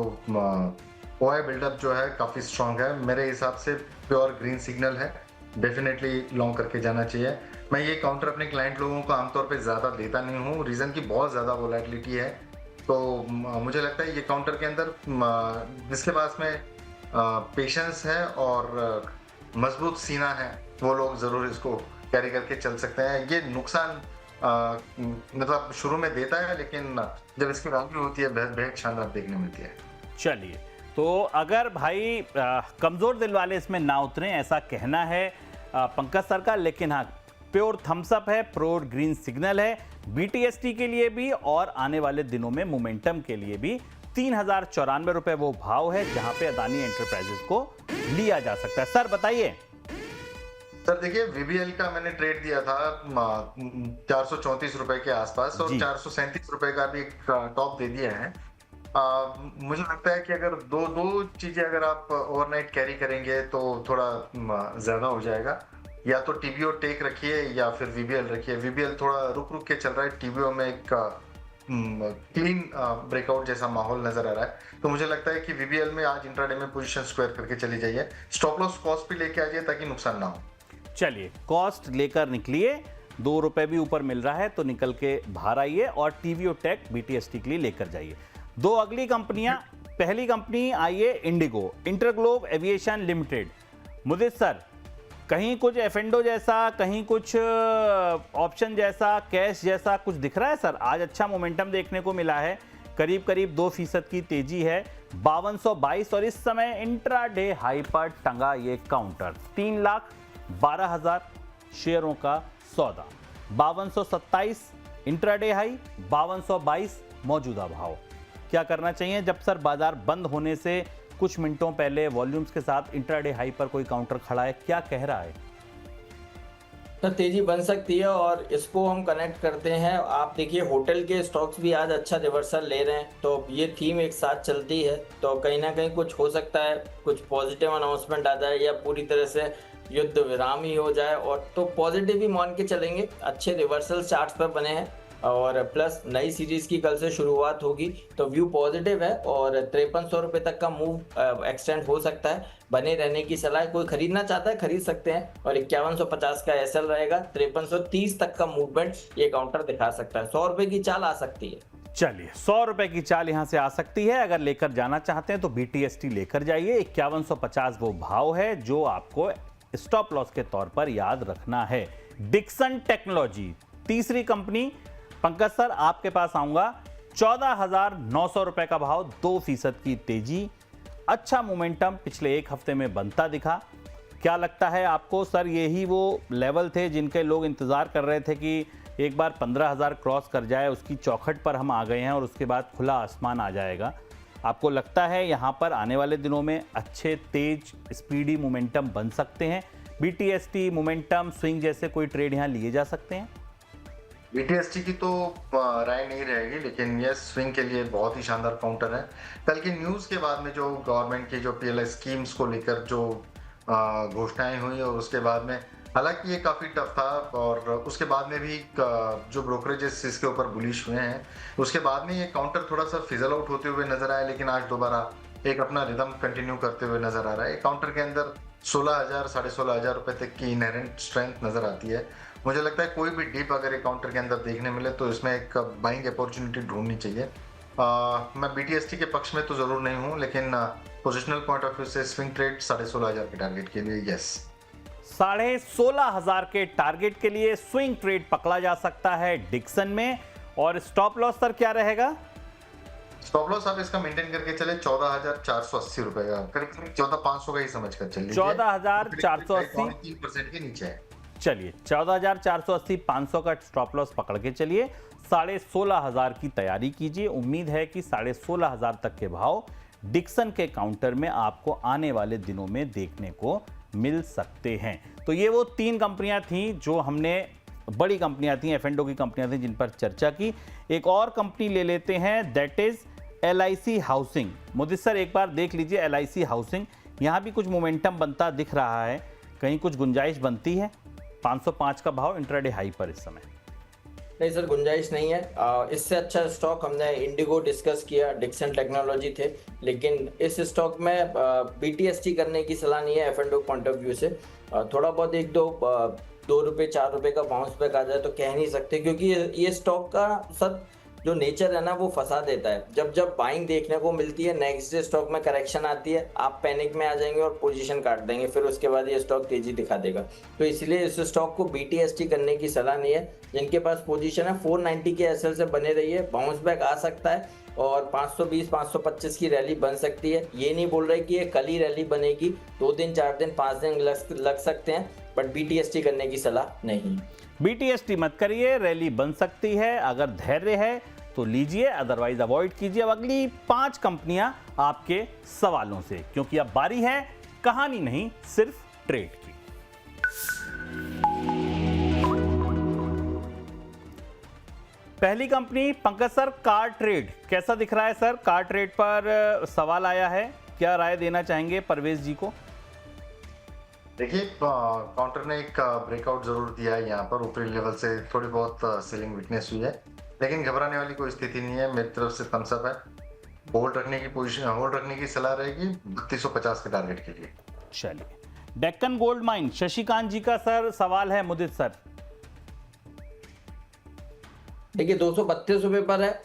Speaker 2: OI बिल्डअप जो है काफी स्ट्रॉन्ग है। मेरे हिसाब से प्योर ग्रीन सिग्नल है, डेफिनेटली लॉन्ग करके जाना चाहिए। मैं ये काउंटर अपने क्लाइंट लोगों को आमतौर पे ज़्यादा देता नहीं हूँ, रीज़न की बहुत ज़्यादा वोलेटिलिटी है। तो मुझे लगता है ये काउंटर के अंदर जिसके पास में पेशेंस है और मजबूत सीना है, वो लोग ज़रूर इसको कैरी करके चल सकते हैं। ये नुकसान मतलब शुरू में देता है, लेकिन जब इसकी वैल्यू होती है बेहद शानदार देखने मिलती है।
Speaker 1: चलिए, तो अगर भाई कमज़ोर दिल वाले इसमें ना उतरें, ऐसा कहना है पंकज सर का। लेकिन हाँ, प्योर थम्सअप है, प्योर ग्रीन सिग्नल है बीटीएसटी के लिए भी, और आने वाले दिनों में मोमेंटम के लिए भी। 3094 रुपए वो भाव है जहां पे अदानी एंटरप्राइजेस को लिया जा सकता है। सर बताइए।
Speaker 2: सर देखिए, VBL का मैंने ट्रेड दिया था 434 रुपए के आसपास और 437 रुपए का भी टॉप दे दिया है। मुझे लगता है कि अगर दो चीजें अगर आप ओवरनाइट कैरी करेंगे तो थोड़ा ज्यादा हो जाएगा। या तो टीबीओ टेक रखिए या फिर VBL रखिए। VBL थोड़ा रुक के चल रहा है, टीबीओ में एक क्लीन ब्रेकआउट जैसा माहौल नजर आ रहा है। तो मुझे लगता है कि VBL में आज इंट्राडे में पोजीशन स्क्वायर करके चली जाइए। स्टॉप लॉस कॉस्ट भी लेके आ जाइए ताकि नुकसान ना हो।
Speaker 1: चलिए, कॉस्ट लेकर निकलिए। ₹2 भी ऊपर मिल रहा है तो निकल के बाहर आइए और टीवीओ टेक बीटीएसटी के लिए लेकर जाइए। दो अगली कंपनियां, पहली कंपनी आइए इंडिगो, इंटरग्लोब एविएशन लिमिटेड। मुदित सर, कहीं कुछ एफेंडो जैसा, कहीं कुछ ऑप्शन जैसा, कैश जैसा कुछ दिख रहा है सर? आज अच्छा मोमेंटम देखने को मिला है, करीब करीब 2% की तेजी है, 5222 और इस समय इंट्राडे हाई पर टंगा ये काउंटर 3,12,000 शेयरों का सौदा, 5227 इंट्राडे हाई, 5222 मौजूदा भाव। क्या करना चाहिए जब सर बाजार बंद होने से कुछ मिनटों पहले वॉल्यूम्स के साथ इंट्राडे हाई पर कोई काउंटर खड़ा है, क्या कह रहा है?
Speaker 3: तो तेजी बन सकती है और इसको हम कनेक्ट करते हैं। आप देखिए होटल के स्टॉक्स भी आज अच्छा रिवर्सल ले रहे हैं, तो ये थीम एक साथ चलती है, तो कहीं ना कहीं कुछ हो सकता है, कुछ पॉजिटिव अनाउंसमेंट आ जाए या पूरी तरह से युद्ध विराम ही हो जाए, और तो पॉजिटिव ही मान के चलेंगे। अच्छे रिवर्सल चार्ट्स पर बने हैं और प्लस नई सीरीज की कल से शुरुआत होगी, तो व्यू पॉजिटिव है और 5300 रुपये तक का मूव एक्सटेंड हो सकता है। बने रहने की सलाह, कोई खरीदना चाहता है खरीद सकते हैं, और 5150 का एसएल रहेगा, 5330 तक का मूवमेंट ये काउंटर दिखा सकता है। 100 रुपये की चाल आ सकती है।
Speaker 1: चलिए, 100 रुपए की चाल यहां से आ सकती है। अगर लेकर जाना चाहते हैं तो बीटीएसटी लेकर जाइए। 5150 वो भाव है जो आपको स्टॉप लॉस के तौर पर याद रखना है। डिक्सन टेक्नोलॉजी, तीसरी कंपनी। पंकज सर, आपके पास आऊंगा। 14,900 रुपए का भाव, 2% की तेजी, अच्छा मोमेंटम पिछले एक हफ्ते में बनता दिखा। क्या लगता है आपको सर, यही वो लेवल थे जिनके लोग इंतजार कर रहे थे कि एक बार 15,000 क्रॉस कर जाए, उसकी चौखट पर हम आ गए हैं और उसके बाद खुला आसमान आ जाएगा? आपको लगता है यहां पर आने वाले दिनों में अच्छे तेज स्पीडी मोमेंटम बन सकते हैं? बीटीएसटी मोमेंटम स्विंग जैसे कोई ट्रेड यहां लिए जा सकते हैं?
Speaker 2: बीटीएसटी की तो राय नहीं रहेगी, लेकिन ये स्विंग के लिए बहुत ही शानदार काउंटर है। कल की न्यूज़ के बाद में जो गवर्नमेंट की जो पीएलआई स्कीम्स को लेकर जो घोषणाएं हुई, और उसके बाद में हालांकि ये काफ़ी टफ था, और उसके बाद में भी जो ब्रोकरेजेस इसके ऊपर बुलिश हुए हैं, उसके बाद में ये काउंटर थोड़ा सा फिजल आउट होते हुए नजर आया, लेकिन आज दोबारा एक अपना रिदम कंटिन्यू करते हुए नजर आ रहा है। काउंटर के अंदर 16,000 16,500 रुपए तक की इनहेरेंट स्ट्रेंथ नजर आती है। मुझे लगता है कोई भी डीप अगर एक काउंटर के अंदर देखने मिले तो इसमें एक बाइंग अपॉर्चुनिटी ढूंढनी चाहिए। मैं बीटीएसटी के पक्ष में तो जरूर नहीं हूं, लेकिन पोजिशनल पॉइंट ऑफ व्यू से स्विंग ट्रेड 16,500 के टारगेट के लिए यस,
Speaker 1: 16,500 के टारगेट के लिए स्विंग ट्रेड पकड़ा जा सकता है डिक्सन में। और स्टॉप लॉस सर क्या रहेगा?
Speaker 2: स्टॉप लॉस आप इसका मेंटेन करके चले 14,480 रुपए का, करीब 14,500 का ही समझ कर चलिए।
Speaker 1: 14,480
Speaker 2: 3% के नीचे है।
Speaker 1: चलिए, 14,480 500 का स्टॉप लॉस पकड़ के चलिए, 16,500 की तैयारी कीजिए। उम्मीद है कि 16,500 तक के भाव डिक्सन के काउंटर में आपको आने वाले दिनों में देखने को मिल सकते हैं। तो ये वो 3 कंपनियां थीं जो हमने, बड़ी कंपनियां थीं, एफएंडो की कंपनियां थीं जिन पर चर्चा की। एक और कंपनी ले लेते हैं, that is LIC housing. Modi sir, एक बार देख लीजिए एलआईसी हाउसिंग, यहां भी कुछ मोमेंटम बनता दिख रहा है, कहीं कुछ गुंजाइश बनती है? 505 का भाव इंट्राडे हाई पर इस समय।
Speaker 3: नहीं सर, गुंजाइश नहीं है। इससे अच्छा स्टॉक हमने इंडिगो डिस्कस किया, डिक्सन टेक्नोलॉजी थे, लेकिन इस स्टॉक में बीटीएसटी करने की सलाह नहीं है एफएंडो पॉइंट ऑफ व्यू से। थोड़ा बहुत एक दो 2 रुपये 4 रुपये का बाउंस बैक आ जाए तो कह नहीं सकते, क्योंकि ये स्टॉक का सर जो नेचर है ना वो फंसा देता है। जब बाइंग देखने को मिलती है, नेक्स्ट डे स्टॉक में करेक्शन आती है, आप पैनिक में आ जाएंगे और पोजीशन काट देंगे, फिर उसके बाद ये स्टॉक तेजी दिखा देगा। तो इसलिए इस स्टॉक को बीटीएसटी करने की सलाह नहीं है। जिनके पास पोजीशन है 490 के एसएल से बने रहिए, बाउंस बैक आ सकता है और 520 525 की रैली बन सकती है। ये नहीं बोल रहे कि ये कल ही रैली बनेगी, 2 दिन 4 दिन 5 दिन लग सकते हैं, बट बीटीएसटी करने की सलाह नहीं।
Speaker 1: बीटीएसटी मत करिए, रैली बन सकती है, अगर धैर्य है तो लीजिए, अदरवाइज अवॉइड कीजिए। अब अगली 5 कंपनियां आपके सवालों से, क्योंकि अब बारी है कहानी नहीं सिर्फ ट्रेड की। पहली company Pankaj sir, car trade कैसा दिख रहा है सर? कार ट्रेड पर सवाल आया है, क्या राय देना चाहेंगे परवेज जी को?
Speaker 2: देखिए, काउंटर ने एक ब्रेकआउट जरूर दिया है, यहाँ पर ऊपरी लेवल से थोड़ी बहुत सेलिंग वीकनेस हुई है, लेकिन घबराने वाली कोई स्थिति नहीं है। मेरी तरफ से थम्स अप है। होल्ड रखने की पोजीशन, होल्ड रखने की सलाह रहेगी 3250 के टारगेट के लिए।
Speaker 1: चलिए, डेक्कन गोल्ड माइन, शशिकांत जी का सर सवाल है मुदित सर।
Speaker 3: देखिए 232 रुपए पर है।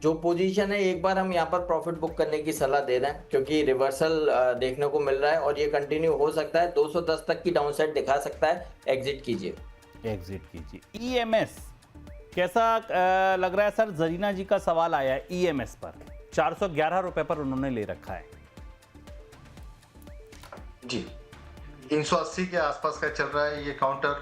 Speaker 3: जो पोजीशन है एक बार हम यहाँ पर प्रॉफिट बुक करने की सलाह दे रहे हैं, क्योंकि रिवर्सल देखने को मिल रहा है और ये कंटिन्यू हो सकता है। 210 तक की डाउनसाइड दिखा सकता है, एग्जिट कीजिए।
Speaker 1: एग्जिट कीजिए। ईएमएस कैसा लग रहा है सर? जरीना जी का सवाल आया है ईएमएस पर, 411 रुपए पर उन्होंने ले रखा है।
Speaker 2: जी 380 के आसपास का चल रहा है ये काउंटर।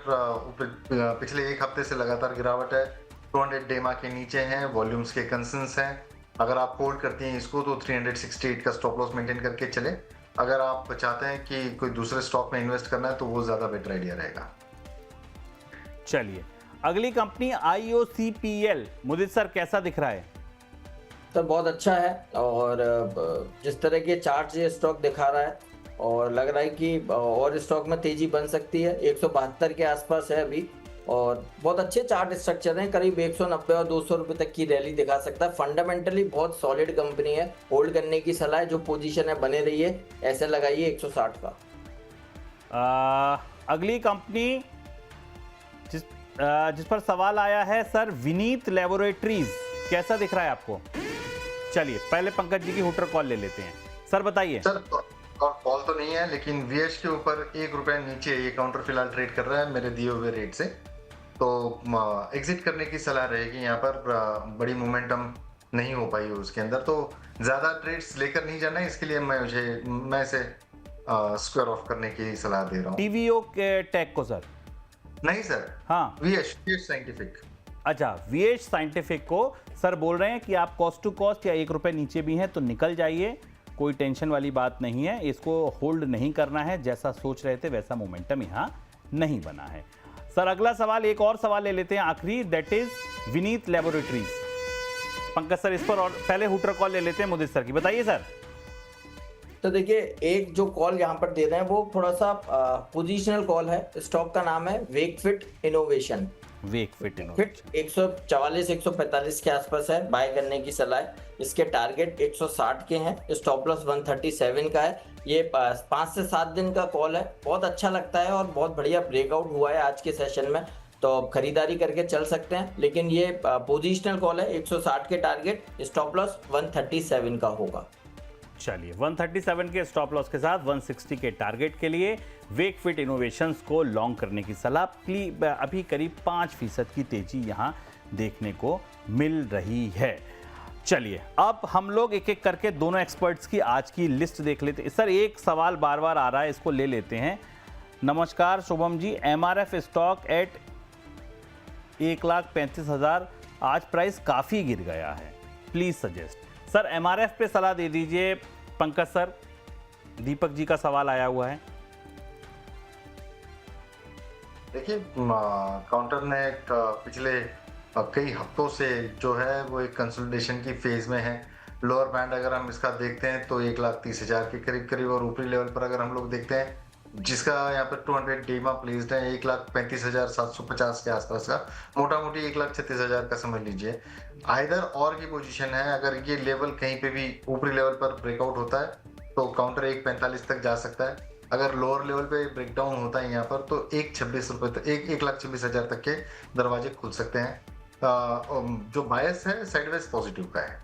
Speaker 2: पिछले एक हफ्ते से लगातार गिरावट है। 200 डेमा के नीचे हैं, वॉल्यूम्स के कंसर्न्स हैं। अगर आप होल्ड करती हैं इसको तो 368 का स्टॉप लॉस मेंटेन करके चले। अगर आप चाहते हैं कि कोई दूसरे स्टॉक में इन्वेस्ट करना है तो वो ज्यादा बेटर आइडिया रहेगा।
Speaker 1: चलिए अगली कंपनी IOCPL, मुदित सर कैसा दिख रहा है?
Speaker 3: सर बहुत अच्छा है, और जिस तरह के चार्ट ये स्टॉक दिखा रहा है और लग रहा है कि और स्टॉक में तेजी बन सकती है। 172 के आसपास है अभी, और बहुत अच्छे चार्ट स्ट्रक्चर हैं। करीब 190 और 200 रुपए तक की रैली दिखा सकता है। फंडामेंटली बहुत सॉलिड कंपनी है, होल्ड करने की सलाह है। जो पोजीशन है बने रहिए, ऐसे लगाइए 160 का।
Speaker 1: अगली कंपनी जिस पर सवाल आया है सर, विनीत लैबोरेटरीज, कैसा दिख रहा है आपको? चलिए पहले पंकज जी की हुटर कॉल ले लेते हैं। सर बताइए।
Speaker 2: सर और कॉल तो नहीं है, लेकिन VH के ऊपर 1 रुपया नीचे ये काउंटर फिलहाल ट्रेड कर रहा है मेरे दिए हुए रेट से, तो एग्जिट करने की सलाह रहेगी। यहाँ पर बड़ी मोमेंटम नहीं हो पाई उसके अंदर, तो ज्यादा ट्रेड्स लेकर नहीं जाना है। इसके लिए मैं इसे स्क्वायर ऑफ करने की सलाह दे रहा हूँ।
Speaker 1: TVO के टैग को सर?
Speaker 2: नहीं सर,
Speaker 1: हाँ
Speaker 2: VH साइंटिफिक।
Speaker 1: अच्छा, VH साइंटिफिक को सर बोल रहे हैं कि आप कॉस्ट टू कॉस्ट या 1 रुपए नीचे भी हैं तो निकल जाइए, कोई टेंशन वाली बात नहीं है। इसको होल्ड नहीं करना है, जैसा सोच रहे थे वैसा मोमेंटम यहाँ नहीं बना है। सर अगला सवाल, एक और सवाल ले लेते हैं आखिरी, that is Vineet laboratories. Pankaj sir इस पर और पहले हुटर कॉल ले लेते हैं मुदित सर की। बताइए सर।
Speaker 3: तो देखिए एक जो कॉल यहाँ पर दे रहे हैं वो थोड़ा सा पोजिशनल कॉल है। स्टॉक का नाम है वेकफिट इनोवेशन।
Speaker 1: वेकफिट
Speaker 3: 144 145 के आसपास है, बाय करने की सलाह है। इसके टारगेट 160 के हैं, स्टॉप लॉस 137 का है। ये 5 से 7 दिन का कॉल है, बहुत अच्छा लगता है और बहुत बढ़िया ब्रेकआउट हुआ है आज के सेशन में, तो खरीदारी करके चल सकते हैं। लेकिन ये पोजिशनल कॉल है, 160 के टारगेट, स्टॉप लॉस 137 का होगा।
Speaker 1: चलिए 137 के स्टॉप लॉस के साथ 160 के टारगेट के लिए वेकफिट इनोवेशंस को लॉन्ग करने की सलाह। अभी करीब 5% की तेजी यहां देखने को मिल रही है। चलिए अब हम लोग एक एक करके दोनों एक्सपर्ट्स की आज की लिस्ट देख लेते हैं। सर एक सवाल बार बार आ रहा है, इसको ले लेते हैं। नमस्कार Shubham ji, MRF stock at 1,35,000, आज प्राइस काफी गिर गया है, प्लीज सजेस्ट। सर MRF पे सलाह दे दीजिए पंकज सर। दीपक जी का सवाल आया हुआ है।
Speaker 2: देखिए काउंटर ने पिछले कई हफ्तों से जो है वो एक कंसोलिडेशन की फेज में है। लोअर बैंड अगर हम इसका देखते हैं तो 1,30,000 के करीब करीब, और ऊपरी लेवल पर अगर हम लोग देखते हैं जिसका यहाँ पर 200 डीमा प्लेस्ड है 1,35,750 के आसपास का, मोटा मोटी 1,36,000 का समझ लीजिए। आइदर और की पोजीशन है, अगर ये लेवल कहीं पे भी ऊपरी लेवल पर ब्रेकआउट होता है तो काउंटर 1,45 तक जा सकता है। अगर लोअर लेवल पे ब्रेकडाउन होता है यहाँ पर तो 1,26 रुपए तक, 1,26,000 तक के दरवाजे खुल सकते हैं। जो बायस है साइडवेज पॉजिटिव का है।